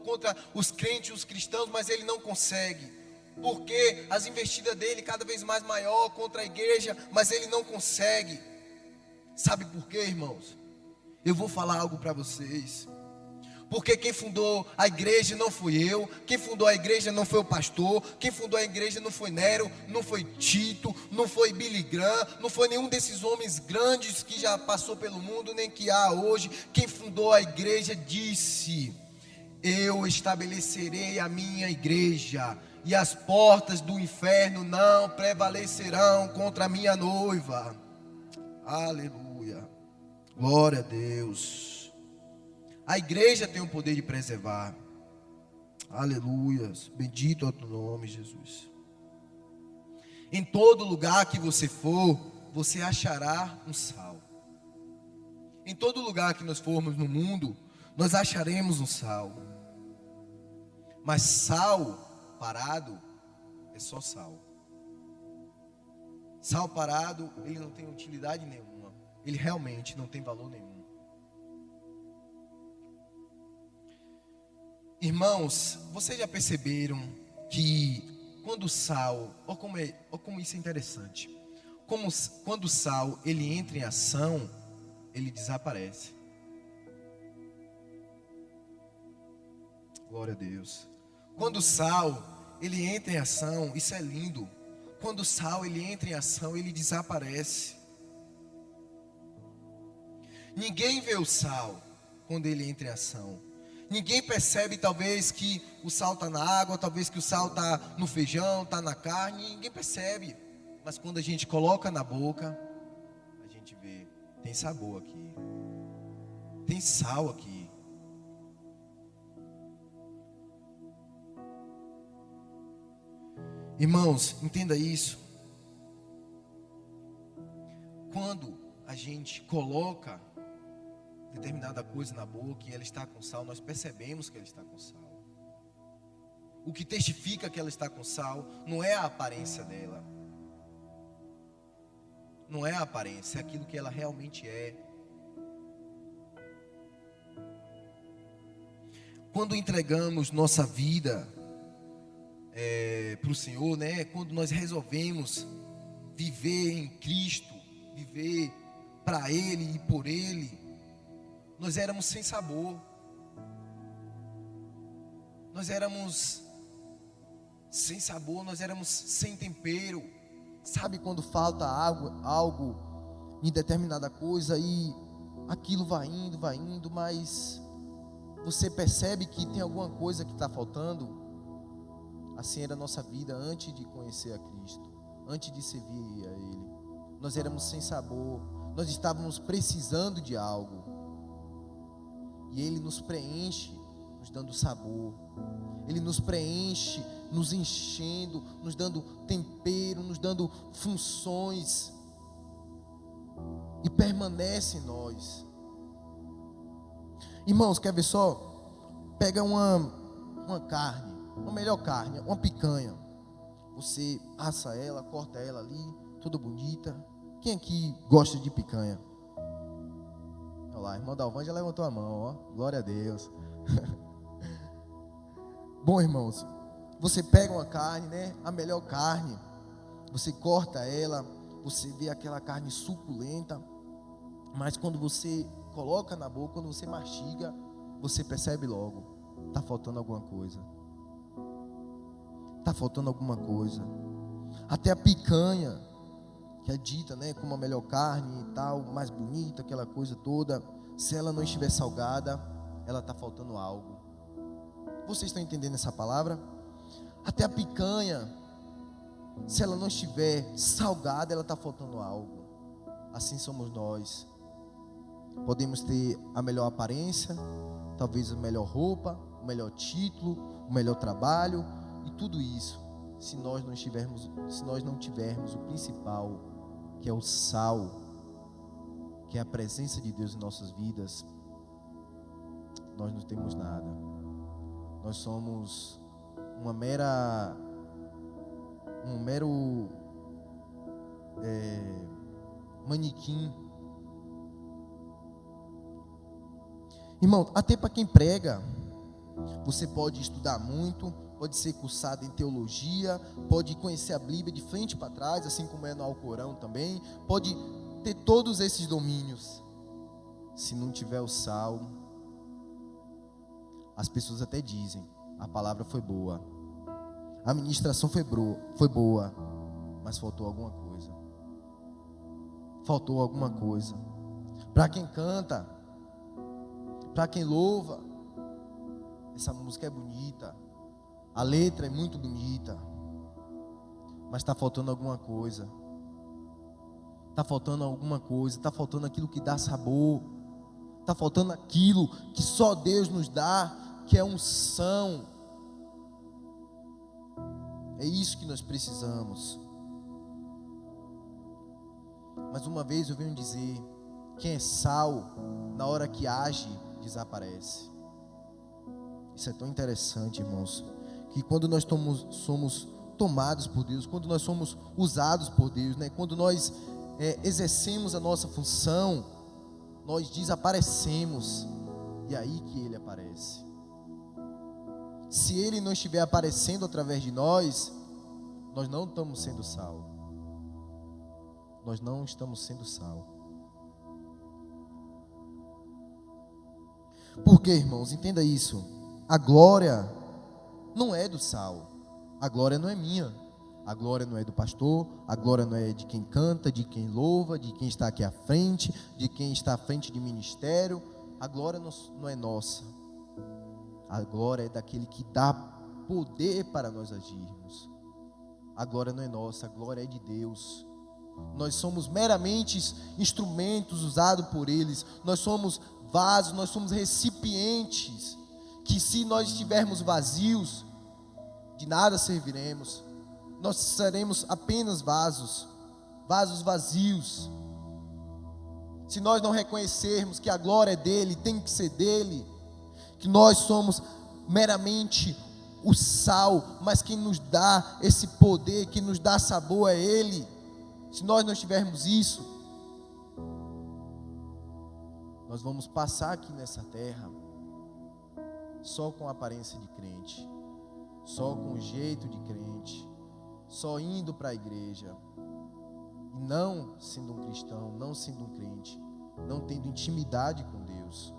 contra os crentes, os cristãos, mas ele não consegue? Porque as investidas dele cada vez mais maior contra a igreja, mas ele não consegue. Sabe por quê, irmãos? Eu vou falar algo para vocês. Porque quem fundou a igreja não fui eu, quem fundou a igreja não foi o pastor, quem fundou a igreja não foi Nero, não foi Tito, não foi Billy Graham, não foi nenhum desses homens grandes que já passou pelo mundo, nem que há hoje. Quem fundou a igreja disse: eu estabelecerei a minha igreja, e as portas do inferno não prevalecerão contra a minha noiva. Aleluia, glória a Deus. A igreja tem o poder de preservar. Aleluia, bendito é o teu nome, Jesus. Em todo lugar que você for, você achará um sal. Em todo lugar que nós formos no mundo, nós acharemos um sal. Mas sal parado é só sal. Sal parado, ele não tem utilidade nenhuma. Ele realmente não tem valor nenhum. Irmãos, vocês já perceberam que quando o sal, olha como isso é interessante. Quando o sal ele entra em ação, ele desaparece. Glória a Deus. Quando o sal ele entra em ação, isso é lindo. Quando o sal ele entra em ação, ele desaparece. Ninguém vê o sal quando ele entra em ação. Ninguém percebe talvez que o sal está na água, talvez que o sal está no feijão, está na carne. Ninguém percebe. Mas quando a gente coloca na boca, a gente vê, tem sabor aqui. Tem sal aqui. Irmãos, entenda isso. Quando a gente coloca determinada coisa na boca e ela está com sal, nós percebemos que ela está com sal. O que testifica que ela está com sal não é a aparência dela. Não é a aparência, é aquilo que ela realmente é. Quando entregamos nossa vida para o Senhor, né? Quando nós resolvemos viver em Cristo, viver para Ele e por Ele, nós éramos sem sabor. Nós éramos sem sabor, nós éramos sem tempero. Sabe quando falta algo em determinada coisa e aquilo vai indo, mas você percebe que tem alguma coisa que está faltando? Assim era a nossa vida antes de conhecer a Cristo, antes de servir a Ele. Nós éramos sem sabor, nós estávamos precisando de algo. E Ele nos preenche, nos dando sabor. Ele nos preenche, nos enchendo, nos dando tempero, nos dando funções. E permanece em nós. Irmãos, quer ver só? Pega uma carne, uma melhor carne, uma picanha. Você assa ela, corta ela ali, toda bonita. Quem aqui gosta de picanha? Olha lá, a irmã Dalvan já levantou a mão, ó. Glória a Deus. Bom, irmãos, você pega uma carne, né? A melhor carne. Você corta ela, você vê aquela carne suculenta. Mas quando você coloca na boca, quando você mastiga, você percebe logo. Está faltando alguma coisa. Está faltando alguma coisa. Até a picanha, que é dita, né, como a melhor carne e tal, mais bonita, aquela coisa toda, se ela não estiver salgada, ela está faltando algo. Vocês estão entendendo essa palavra? Até a picanha, se ela não estiver salgada, ela está faltando algo. Assim somos nós. Podemos ter a melhor aparência, talvez a melhor roupa, o melhor título, o melhor trabalho e tudo isso, se nós não tivermos o principal, que é o sal, que é a presença de Deus em nossas vidas, nós não temos nada. Nós somos um mero manequim. Irmão, até para quem prega, você pode estudar muito, pode ser cursado em teologia, pode conhecer a Bíblia de frente para trás, assim como é no Alcorão também, pode ter todos esses domínios. Se não tiver o sal, as pessoas até dizem, a palavra foi boa, a ministração foi boa, mas faltou alguma coisa. Faltou alguma coisa. Para quem canta, para quem louva, essa música é bonita, a letra é muito bonita, mas está faltando alguma coisa. Está faltando alguma coisa, está faltando aquilo que dá sabor, está faltando aquilo que só Deus nos dá, que é unção. É isso que nós precisamos. Mas uma vez eu venho dizer, quem é sal, na hora que age, desaparece. Isso é tão interessante, irmãos, que quando nós somos tomados por Deus, quando nós somos usados por Deus, né? Quando nós exercemos a nossa função, nós desaparecemos, e é aí que Ele aparece. Se Ele não estiver aparecendo através de nós, nós não estamos sendo sal. Nós não estamos sendo sal. Por quê, irmãos? Entenda isso. A glória não é do sal. A glória não é minha. A glória não é do pastor. A glória não é de quem canta, de quem louva, de quem está aqui à frente, de quem está à frente de ministério. A glória não é nossa. A glória é daquele que dá poder para nós agirmos. A glória não é nossa, a glória é de Deus. Nós somos meramente instrumentos usados por eles. Nós somos vasos, nós somos recipientes, que se nós estivermos vazios, de nada serviremos. Nós seremos apenas vasos vazios. Se nós não reconhecermos que a glória é dele, tem que ser dele, que nós somos meramente o sal, mas quem nos dá esse poder, quem nos dá sabor é ele. Se nós não tivermos isso, nós vamos passar aqui nessa terra só com a aparência de crente, só com o jeito de crente, só indo para a igreja, e não sendo um cristão, não sendo um crente, não tendo intimidade com Deus.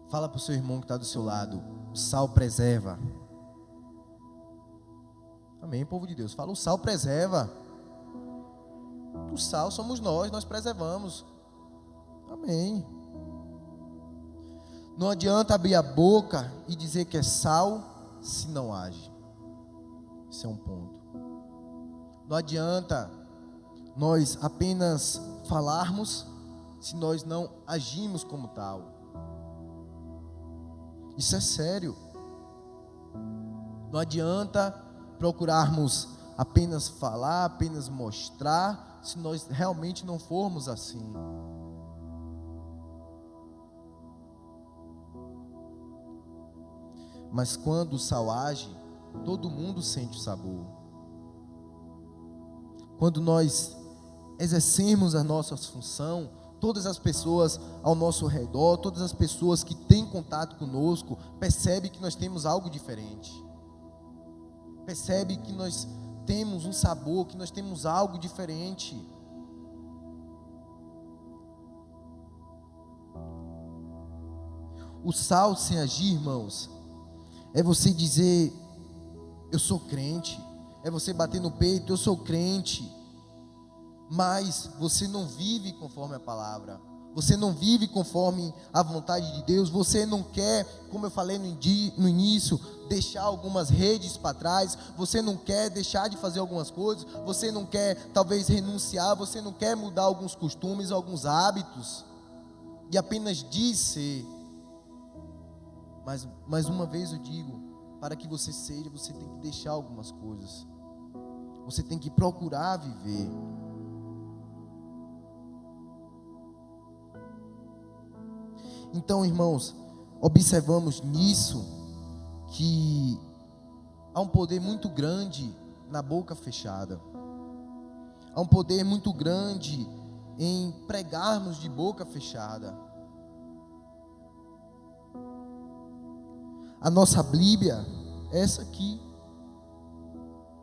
Fala para o seu irmão que está do seu lado, o sal preserva. Amém, povo de Deus? Fala, o sal preserva. O sal somos nós preservamos. Amém. Não adianta abrir a boca e dizer que é sal se não age. Esse é um ponto. Não adianta nós apenas falarmos se nós não agimos como tal. Isso é sério. Não adianta procurarmos apenas falar, apenas mostrar, se nós realmente não formos assim. Mas quando o sal age, todo mundo sente o sabor. Quando nós exercemos a nossa função, todas as pessoas ao nosso redor, todas as pessoas que têm contato conosco, percebem que nós temos algo diferente. Percebe que nós temos um sabor, que nós temos algo diferente. O sal sem agir, irmãos, é você dizer: eu sou crente. É você bater no peito: eu sou crente. Mas você não vive conforme a palavra. Você não vive conforme a vontade de Deus. Você não quer, como eu falei no início, deixar algumas redes para trás. Você não quer deixar de fazer algumas coisas. Você não quer, talvez, renunciar. Você não quer mudar alguns costumes, alguns hábitos. E apenas diz ser. Mas, mais uma vez eu digo, para que você seja, você tem que deixar algumas coisas. Você tem que procurar viver. Então, irmãos, observamos nisso que há um poder muito grande na boca fechada. Há um poder muito grande em pregarmos de boca fechada. A nossa Bíblia é essa aqui,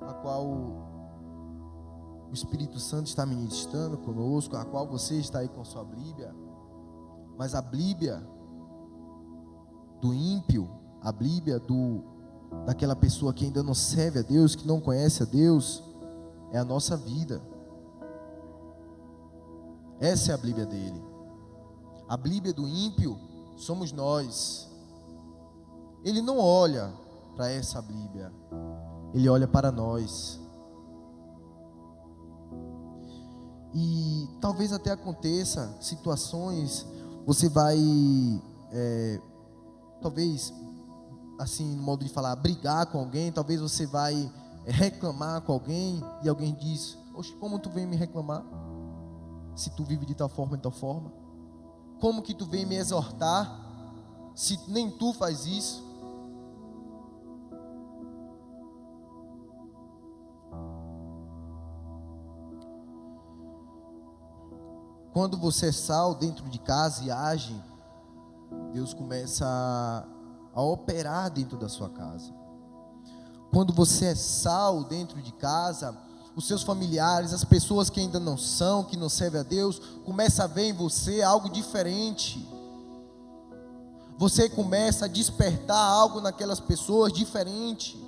a qual o Espírito Santo está ministrando conosco, a qual você está aí com a sua Bíblia. Mas a Bíblia do ímpio, a Bíblia daquela pessoa que ainda não serve a Deus, que não conhece a Deus, é a nossa vida. Essa é a Bíblia dele. A Bíblia do ímpio somos nós. Ele não olha para essa Bíblia, ele olha para nós. E talvez até aconteça situações, você vai, talvez, assim, no modo de falar, brigar com alguém. Talvez você vai reclamar com alguém, e alguém diz: oxe, como tu vem me reclamar? Se tu vive de tal forma e tal forma. Como que tu vem me exortar, se nem tu faz isso? Quando você é sal dentro de casa e age, Deus começa a operar dentro da sua casa. Quando você é sal dentro de casa, os seus familiares, as pessoas que ainda não são, que não servem a Deus, começam a ver em você algo diferente. Você começa a despertar algo naquelas pessoas diferente.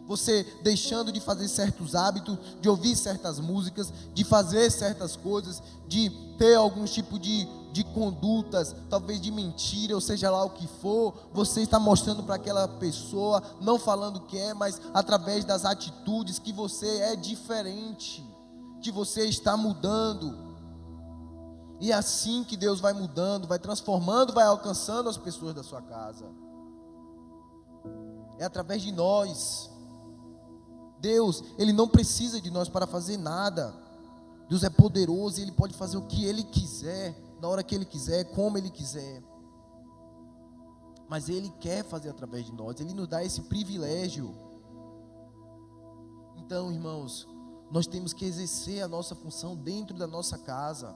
Você deixando de fazer certos hábitos, de ouvir certas músicas, de fazer certas coisas, de ter algum tipo de condutas, talvez de mentira, ou seja lá o que for. Você está mostrando para aquela pessoa, não falando o que é, mas através das atitudes, que você é diferente, que você está mudando. E é assim que Deus vai mudando, vai transformando, vai alcançando as pessoas da sua casa. É através de nós. Deus, Ele não precisa de nós para fazer nada. Deus é poderoso e Ele pode fazer o que Ele quiser, na hora que Ele quiser, como Ele quiser. Mas Ele quer fazer através de nós, Ele nos dá esse privilégio. Então, irmãos, nós temos que exercer a nossa função dentro da nossa casa.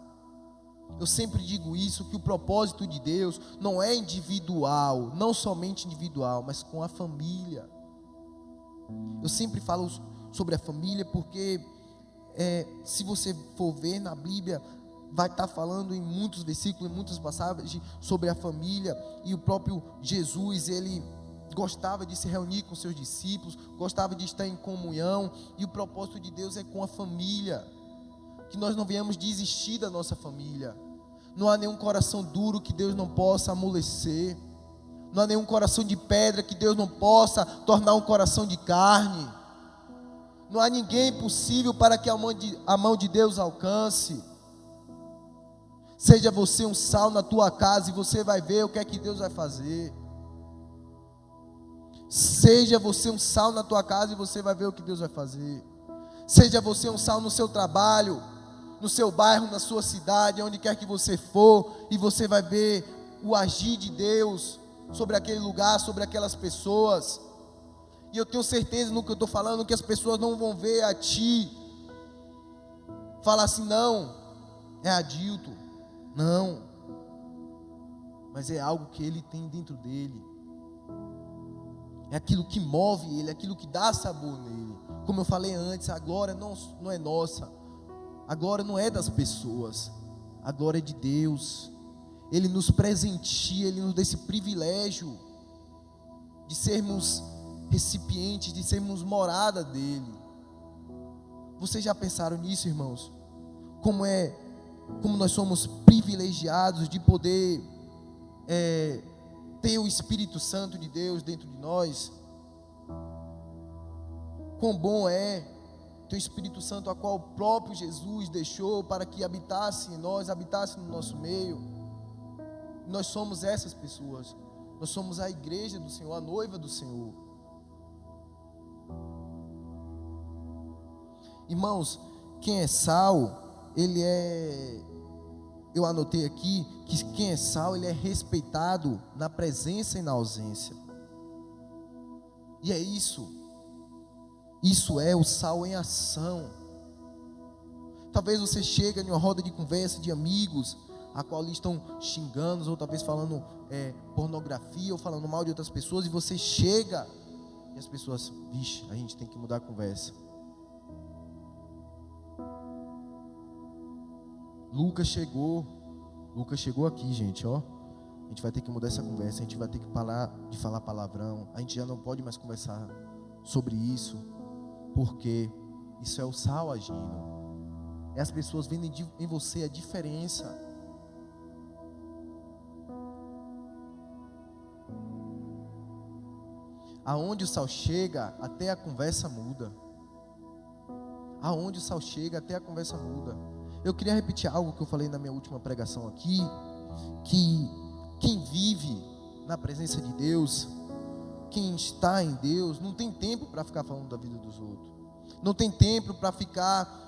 Eu sempre digo isso, que o propósito de Deus não é individual, não somente individual, mas com a família. Eu sempre falo sobre a família porque se você for ver na Bíblia, vai estar falando em muitos versículos, em muitas passagens sobre a família. E o próprio Jesus, ele gostava de se reunir com seus discípulos, gostava de estar em comunhão. E o propósito de Deus é com a família, que nós não venhamos desistir da nossa família. Não há nenhum coração duro que Deus não possa amolecer. Não há nenhum coração de pedra que Deus não possa tornar um coração de carne. Não há ninguém impossível para que a mão de Deus alcance. Seja você um sal na tua casa e você vai ver o que é que Deus vai fazer. Seja você um sal na tua casa e você vai ver o que Deus vai fazer. Seja você um sal no seu trabalho, no seu bairro, na sua cidade, onde quer que você for, e você vai ver o agir de Deus sobre aquele lugar, sobre aquelas pessoas. E eu tenho certeza no que eu estou falando, que as pessoas não vão ver a ti falar assim: não, é Adilto, não, mas é algo que ele tem dentro dele, é aquilo que move ele, é aquilo que dá sabor nele. Como eu falei antes, a glória não é nossa, a glória não é das pessoas, a glória é de Deus. Ele nos presenteia, Ele nos dá esse privilégio de sermos recipientes, de sermos morada dEle. Vocês já pensaram nisso, irmãos? Como nós somos privilegiados de poder ter o Espírito Santo de Deus dentro de nós. Quão bom é ter o Espírito Santo, a qual o próprio Jesus deixou para que habitasse em nós, habitasse no nosso meio. Nós somos essas pessoas. Nós somos a igreja do Senhor, a noiva do Senhor. Irmãos, quem é sal, eu anotei aqui que quem é sal, ele é respeitado na presença e na ausência. E é isso. Isso é o sal em ação. Talvez você chegue em uma roda de conversa de amigos, a qual eles estão xingando, ou talvez falando pornografia, ou falando mal de outras pessoas, e você chega, e as pessoas, vixe, a gente tem que mudar a conversa. Lucas chegou aqui, gente, ó. A gente vai ter que mudar essa conversa, a gente vai ter que parar de falar palavrão, a gente já não pode mais conversar sobre isso, porque isso é o sal agindo. É as pessoas vendo em você a diferença. Aonde o sal chega, até a conversa muda. Aonde o sal chega, até a conversa muda. Eu queria repetir algo que eu falei na minha última pregação aqui, que quem vive na presença de Deus, quem está em Deus, não tem tempo para ficar falando da vida dos outros. Não tem tempo para ficar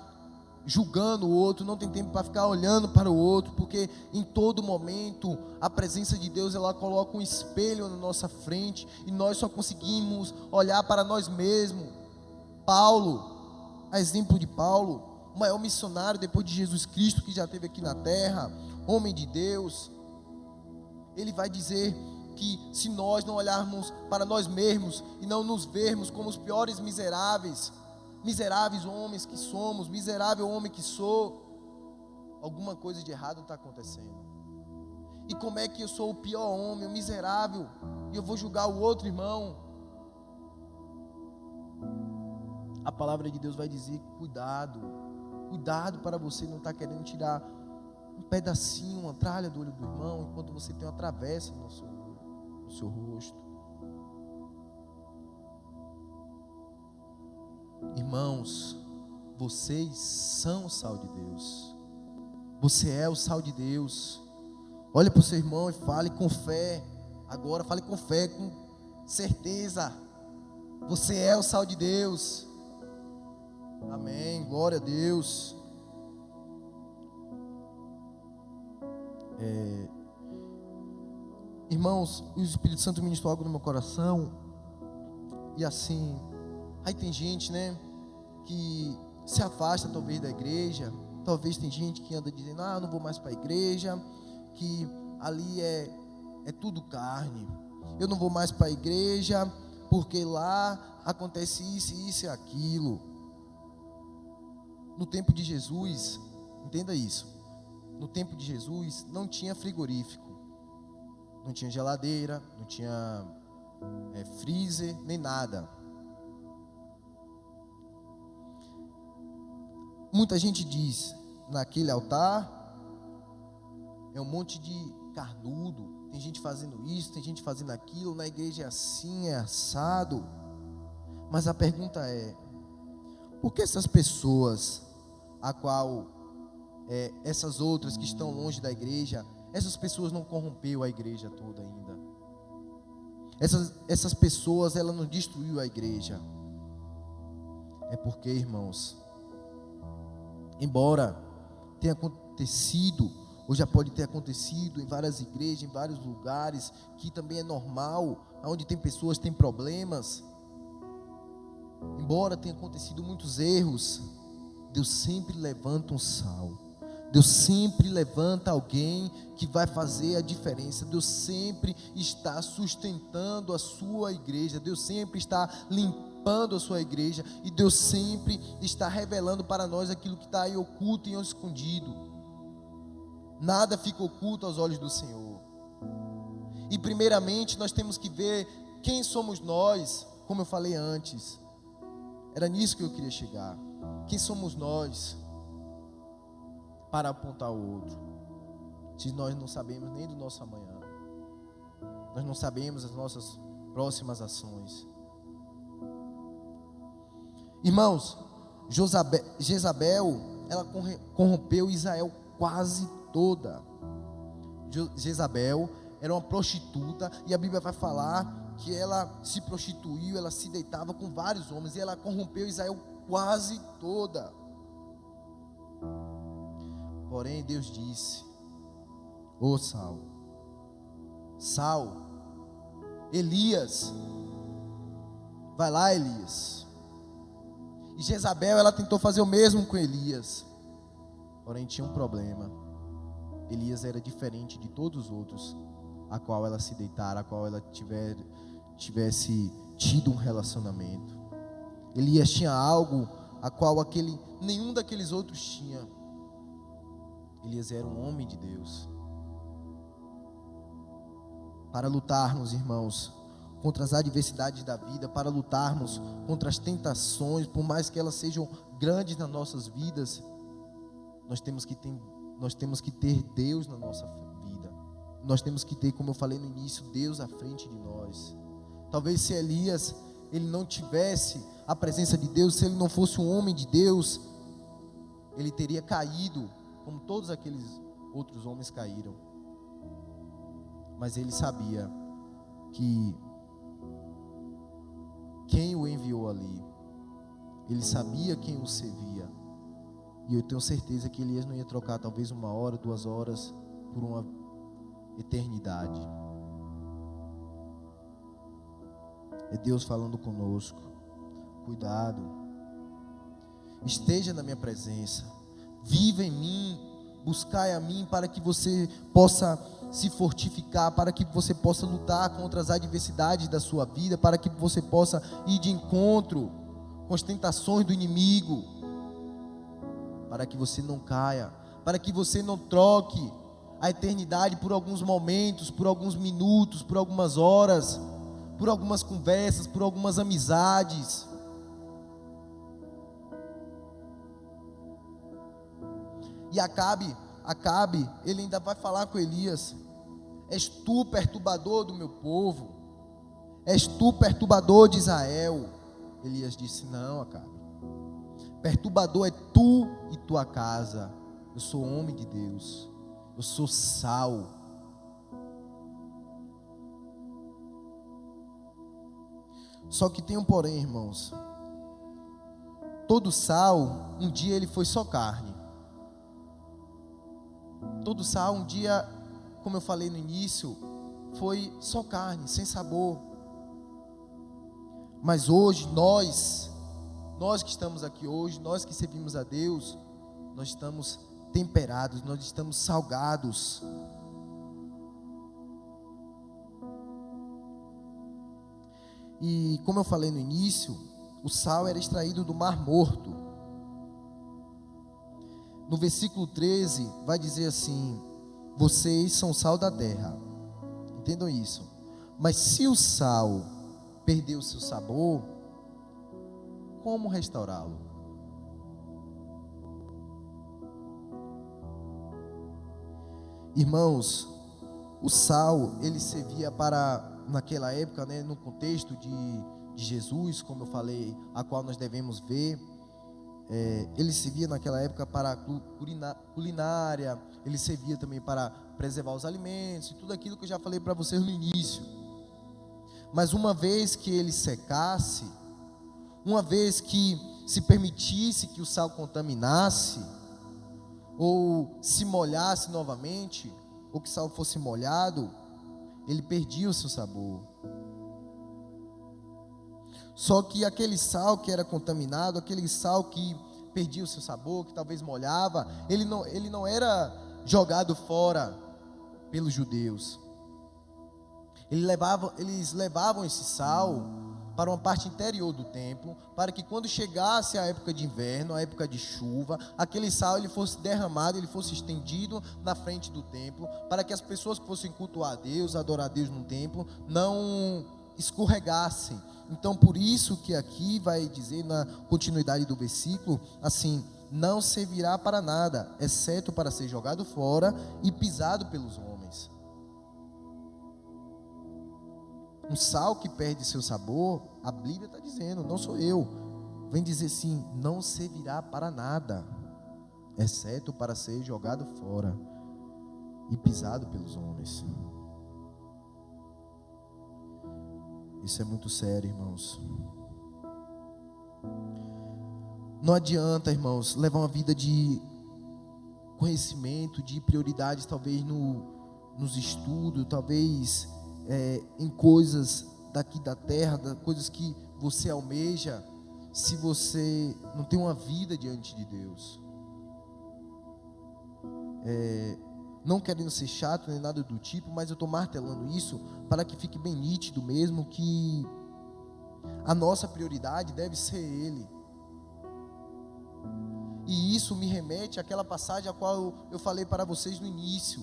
julgando o outro, não tem tempo para ficar olhando para o outro, porque em todo momento a presença de Deus, ela coloca um espelho na nossa frente e nós só conseguimos olhar para nós mesmos. Paulo, a exemplo de Paulo, o maior missionário depois de Jesus Cristo que já esteve aqui na terra, homem de Deus, ele vai dizer que se nós não olharmos para nós mesmos e não nos vermos como os piores miseráveis homens que somos, miserável homem que sou, alguma coisa de errado está acontecendo. E como é que eu sou o pior homem, o miserável, e eu vou julgar o outro irmão? A palavra de Deus vai dizer: cuidado para você não estar querendo tirar um pedacinho, uma tralha do olho do irmão, enquanto você tem uma travessa no seu rosto. Irmãos, vocês são o sal de Deus. Você é o sal de Deus. Olha para o seu irmão e fale com fé. Agora fale com fé, com certeza. Você é o sal de Deus. Amém, glória a Deus. Irmãos, o Espírito Santo ministrou algo no meu coração. E assim, aí tem gente, né, que se afasta talvez da igreja. Talvez tem gente que anda dizendo: eu não vou mais para a igreja, que ali é tudo carne. Eu não vou mais para a igreja porque lá acontece isso e aquilo. No tempo de Jesus, entenda isso, no tempo de Jesus não tinha frigorífico, não tinha geladeira, não tinha freezer, nem nada. Muita gente diz: naquele altar é um monte de carnudo, tem gente fazendo isso, tem gente fazendo aquilo, na igreja é assim, é assado. Mas a pergunta é: por que essas pessoas, a qual essas outras que estão longe da igreja, essas pessoas não corrompeu a igreja toda ainda? Essas pessoas, ela não destruiu a igreja. É porque, irmãos, embora tenha acontecido, ou já pode ter acontecido em várias igrejas, em vários lugares, que também é normal, onde tem pessoas que têm problemas, embora tenha acontecido muitos erros, Deus sempre levanta um sal. Deus sempre levanta alguém que vai fazer a diferença. Deus sempre está sustentando a sua igreja. Deus sempre está limpando a sua igreja. E Deus sempre está revelando para nós aquilo que está aí oculto e escondido. Nada fica oculto aos olhos do Senhor. E primeiramente nós temos que ver quem somos nós, como eu falei antes. Era nisso que eu queria chegar. Quem somos nós para apontar o outro? Se nós não sabemos nem do nosso amanhã, nós não sabemos as nossas próximas ações. Irmãos, Jezabel, ela corrompeu Israel quase toda. Jezabel era uma prostituta, e a Bíblia vai falar que ela se prostituiu, ela se deitava com vários homens, e ela corrompeu Israel quase toda. Porém, Deus disse: ô Saul, Elias, vai lá, Elias. E Jezabel, ela tentou fazer o mesmo com Elias, porém tinha um problema. Elias era diferente de todos os outros a qual ela se deitara, a qual ela tivesse tido um relacionamento. Elias tinha algo a qual nenhum daqueles outros tinha. Elias era um homem de Deus. Para lutarmos, irmãos, contra as adversidades da vida, para lutarmos contra as tentações, por mais que elas sejam grandes nas nossas vidas, nós temos que ter Deus na nossa vida. Nós temos que ter, como eu falei no início, Deus à frente de nós. Talvez se Elias, ele não tivesse a presença de Deus, se ele não fosse um homem de Deus, ele teria caído, como todos aqueles outros homens caíram. Mas ele sabia que quem o enviou ali, ele sabia quem o servia. E eu tenho certeza que Elias não ia trocar talvez 1 hora, 2 horas por uma eternidade. É Deus falando conosco. Cuidado. Esteja na minha presença. Viva em mim. Buscai a mim para que você possa se fortificar, para que você possa lutar contra as adversidades da sua vida, para que você possa ir de encontro com as tentações do inimigo, para que você não caia, para que você não troque a eternidade por alguns momentos, por alguns minutos, por algumas horas, por algumas conversas, por algumas amizades. E Acabe, ele ainda vai falar com Elias: és tu perturbador do meu povo? És tu perturbador de Israel? Elias disse: não, Acabe, perturbador é tu e tua casa. Eu sou homem de Deus, eu sou sal. Só que tem um porém, irmãos. Todo sal, um dia ele foi só carne. Todo sal, um dia, como eu falei no início, foi só carne, sem sabor. Mas hoje, nós que estamos aqui hoje, nós que servimos a Deus, nós estamos temperados, nós estamos salgados. E como eu falei no início, o sal era extraído do Mar Morto. No versículo 13 vai dizer assim: vocês são sal da terra. Entendam isso. Mas se o sal perder o seu sabor, como restaurá-lo? Irmãos, o sal, ele servia para, naquela época, né, no contexto de Jesus, como eu falei, a qual nós devemos ver, ele servia naquela época para a culinária, ele servia também para preservar os alimentos, e tudo aquilo que eu já falei para vocês no início. Mas uma vez que ele secasse, uma vez que se permitisse que o sal contaminasse, ou se molhasse novamente, ou que o sal fosse molhado, ele perdia o seu sabor. Só que aquele sal que era contaminado, aquele sal que perdia o seu sabor, que talvez molhava, ele não era jogado fora pelos judeus. Eles levavam esse sal para uma parte interior do templo, para que quando chegasse a época de inverno, a época de chuva, aquele sal ele fosse derramado, ele fosse estendido na frente do templo, para que as pessoas que fossem cultuar a Deus, adorar a Deus no templo, não escorregassem. Então, por isso que aqui vai dizer na continuidade do versículo, assim: não servirá para nada, exceto para ser jogado fora e pisado pelos homens. Um sal que perde seu sabor, a Bíblia está dizendo, não sou eu, vem dizer assim: não servirá para nada, exceto para ser jogado fora e pisado pelos homens. Isso é muito sério, irmãos. Não adianta, irmãos, levar uma vida de conhecimento, de prioridades, talvez nos estudos, talvez em coisas daqui da terra, coisas que você almeja, se você não tem uma vida diante de Deus. Não querendo ser chato nem nada do tipo, mas eu estou martelando isso para que fique bem nítido mesmo que a nossa prioridade deve ser Ele. E isso me remete àquela passagem a qual eu falei para vocês no início.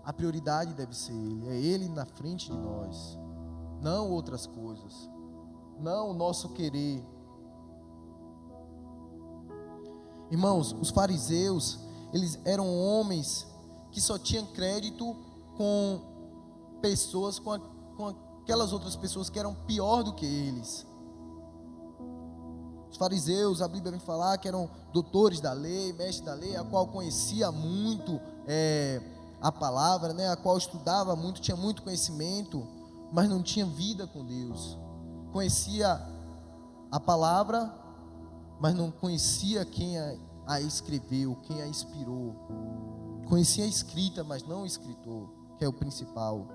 A prioridade deve ser Ele, é Ele na frente de nós, não outras coisas, não o nosso querer. Irmãos, os fariseus, eles eram homens que só tinham crédito com pessoas, com aquelas outras pessoas que eram pior do que eles. Os fariseus, a Bíblia vem falar que eram doutores da lei, mestres da lei, a qual conhecia muito a palavra, né, a qual estudava muito, tinha muito conhecimento, mas não tinha vida com Deus. Conhecia a palavra, mas não conhecia quem a escreveu, quem a inspirou. Conhecia a escrita, mas não o escritor, que é o principal.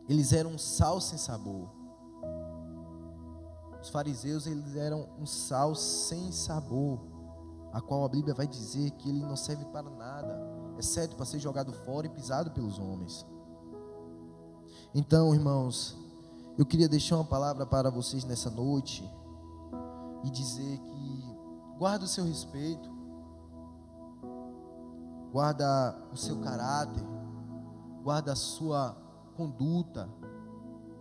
Eles eram um sal sem sabor. Os fariseus, eles eram um sal sem sabor, a qual a Bíblia vai dizer que ele não serve para nada, exceto para ser jogado fora e pisado pelos homens. Então, irmãos, eu queria deixar uma palavra para vocês nessa noite e dizer que guarda o seu respeito, guarda o seu caráter, guarda a sua conduta,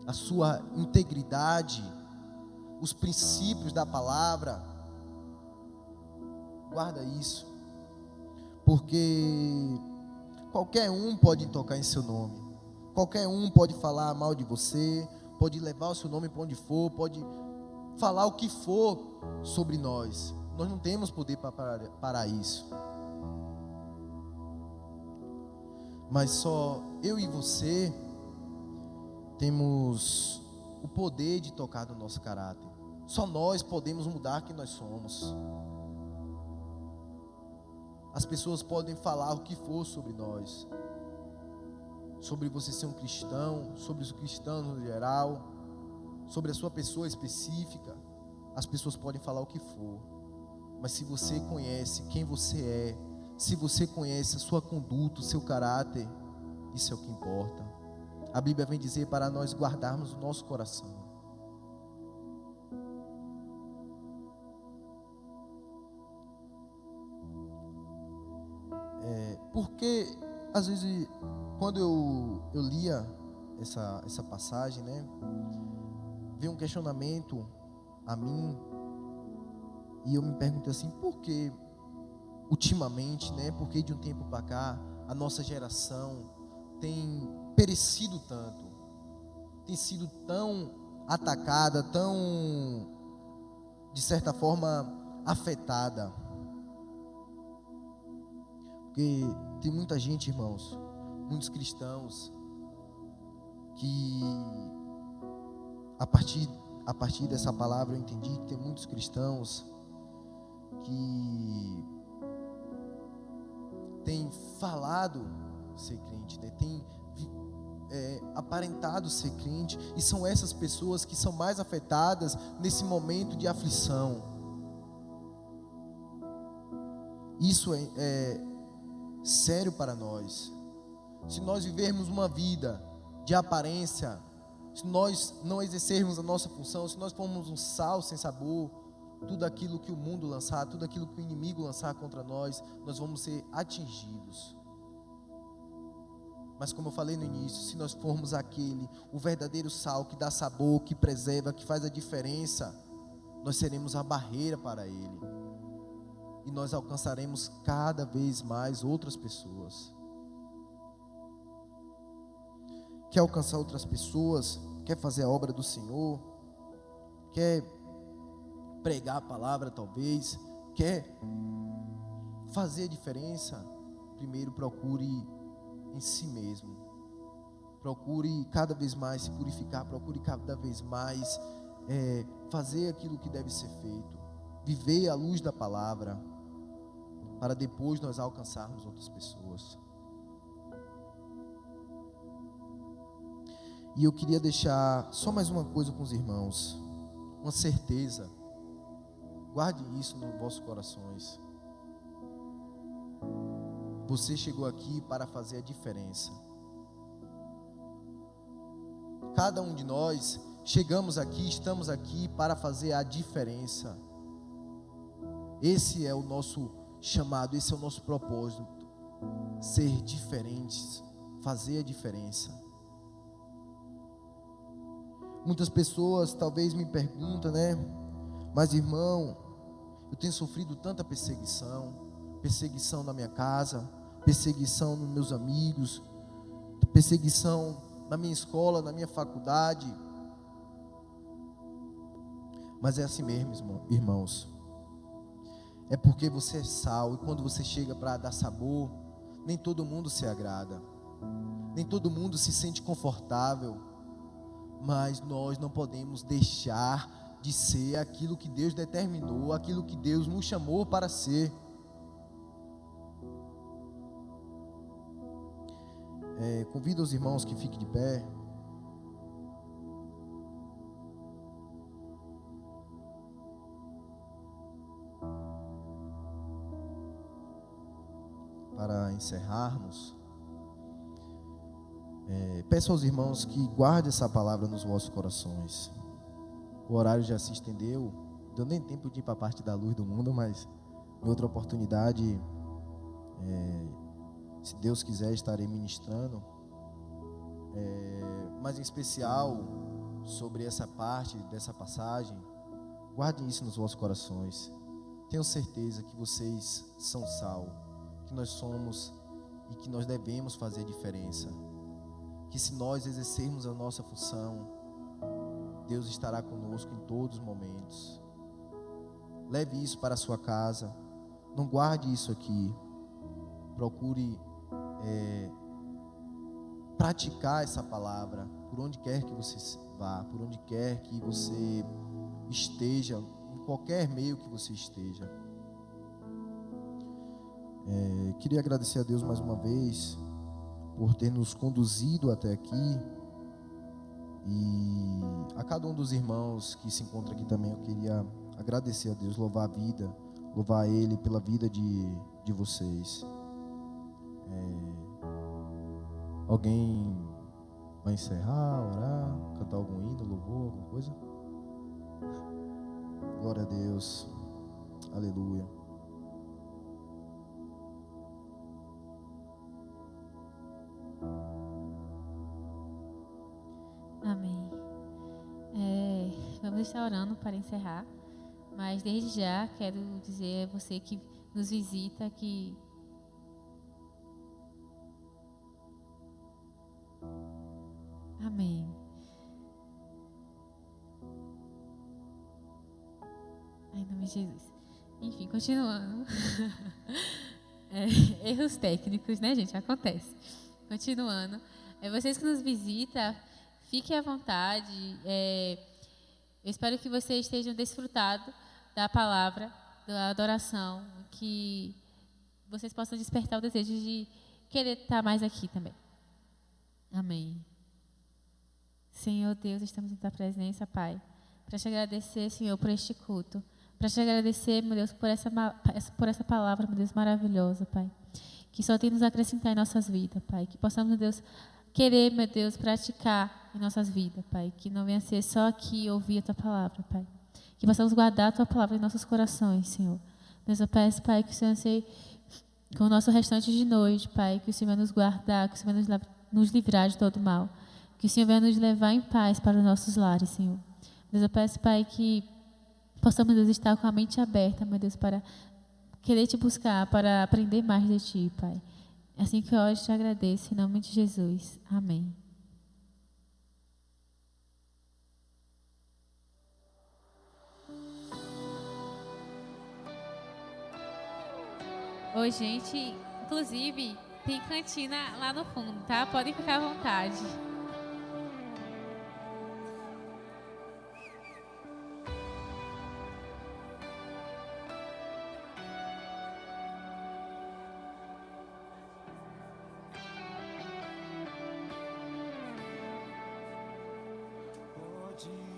a sua integridade, os princípios da palavra. Guarda isso, porque qualquer um pode tocar em seu nome, qualquer um pode falar mal de você, pode levar o seu nome para onde for, pode falar o que for sobre nós. Nós não temos poder para isso. Mas só eu e você temos o poder de tocar no nosso caráter. Só nós podemos mudar quem nós somos. As pessoas podem falar o que for sobre nós, sobre você ser um cristão, sobre os cristãos no geral, sobre a sua pessoa específica. As pessoas podem falar o que for, mas se você conhece quem você é, se você conhece a sua conduta, o seu caráter, isso é o que importa. A Bíblia vem dizer para nós guardarmos o nosso coração. Porque às vezes quando eu lia essa passagem, né, veio um questionamento a mim, e eu me perguntei assim: por que ultimamente, né, por que de um tempo para cá a nossa geração tem perecido tanto, tem sido tão atacada, tão, de certa forma, afetada? Porque tem muita gente, irmãos, muitos cristãos, que a partir dessa palavra eu entendi que tem muitos cristãos que têm falado ser crente, né? Tem aparentado ser crente, e são essas pessoas que são mais afetadas nesse momento de aflição. Isso é sério para nós. Se nós vivermos uma vida de aparência, se nós não exercermos a nossa função, se nós formos um sal sem sabor, tudo aquilo que o mundo lançar, tudo aquilo que o inimigo lançar contra nós, nós vamos ser atingidos. Mas como eu falei no início, se nós formos o verdadeiro sal que dá sabor, que preserva, que faz a diferença, nós seremos a barreira para ele. E nós alcançaremos cada vez mais outras pessoas. Quer alcançar outras pessoas? Quer fazer a obra do Senhor? Quer pregar a palavra talvez? Quer fazer a diferença? Primeiro procure em si mesmo. Procure cada vez mais se purificar. Procure cada vez mais fazer aquilo que deve ser feito. Viver à luz da palavra, para depois nós alcançarmos outras pessoas. E eu queria deixar só mais uma coisa com os irmãos, uma certeza. Guarde isso nos vossos corações. Você chegou aqui para fazer a diferença. Cada um de nós chegamos aqui, estamos aqui para fazer a diferença. Esse é o nosso chamado, esse é o nosso propósito. Ser diferentes, fazer a diferença. Muitas pessoas talvez me perguntam, né? Mas irmão, eu tenho sofrido tanta perseguição na minha casa, perseguição nos meus amigos, perseguição na minha escola, na minha faculdade. Mas é assim mesmo, irmãos. É porque você é sal, e quando você chega para dar sabor, nem todo mundo se agrada, nem todo mundo se sente confortável, mas nós não podemos deixar de ser aquilo que Deus determinou, aquilo que Deus nos chamou para ser. Convido os irmãos que fiquem de pé. Para encerrarmos, peço aos irmãos que guardem essa palavra nos vossos corações. O horário já se estendeu, não deu nem tempo de ir para a parte da luz do mundo, mas em outra oportunidade, se Deus quiser, estarei ministrando, mas em especial sobre essa parte dessa passagem. Guardem isso nos vossos corações. Tenho certeza que vocês são sal, que nós somos e que nós devemos fazer a diferença. Que se nós exercermos a nossa função, Deus estará conosco em todos os momentos. Leve isso para a sua casa. Não guarde isso aqui. Procure praticar essa palavra por onde quer que você vá, por onde quer que você esteja, em qualquer meio que você esteja. Queria agradecer a Deus mais uma vez por ter nos conduzido até aqui, e a cada um dos irmãos que se encontra aqui também eu queria agradecer a Deus, louvar a vida, louvar a Ele pela vida de vocês. Alguém vai encerrar, orar, cantar algum hino, louvor, alguma coisa? Glória a Deus, aleluia. Amém. Vamos estar orando para encerrar, mas desde já quero dizer a você que nos visita que amém. Em nome de Jesus. Enfim, continuando. Erros técnicos, né, gente? Acontece. Continuando. Vocês que nos visitam, fiquem à vontade. Eu espero que vocês estejam desfrutando da palavra, da adoração, que vocês possam despertar o desejo de querer estar mais aqui também. Amém. Senhor Deus, estamos em tua presença, Pai, para te agradecer, Senhor, por este culto, para te agradecer, meu Deus, por essa palavra, meu Deus, maravilhosa, Pai, que só tem nos acrescentar em nossas vidas, Pai, que possamos, meu Deus, querer, meu Deus, praticar em nossas vidas, Pai. Que não venha ser só aqui ouvir a Tua palavra, Pai. Que possamos guardar a Tua palavra em nossos corações, Senhor. Deus, eu peço, Pai, que o Senhor seja com o nosso restante de noite, Pai. Que o Senhor venha nos guardar, que o Senhor venha nos livrar de todo mal. Que o Senhor venha nos levar em paz para os nossos lares, Senhor. Deus, eu peço, Pai, que possamos, Deus, estar com a mente aberta, meu Deus, para querer Te buscar, para aprender mais de Ti, Pai. É assim que eu hoje te agradeço, em nome de Jesus. Amém. Oi, gente. Inclusive, tem cantina lá no fundo, tá? Podem ficar à vontade. Pode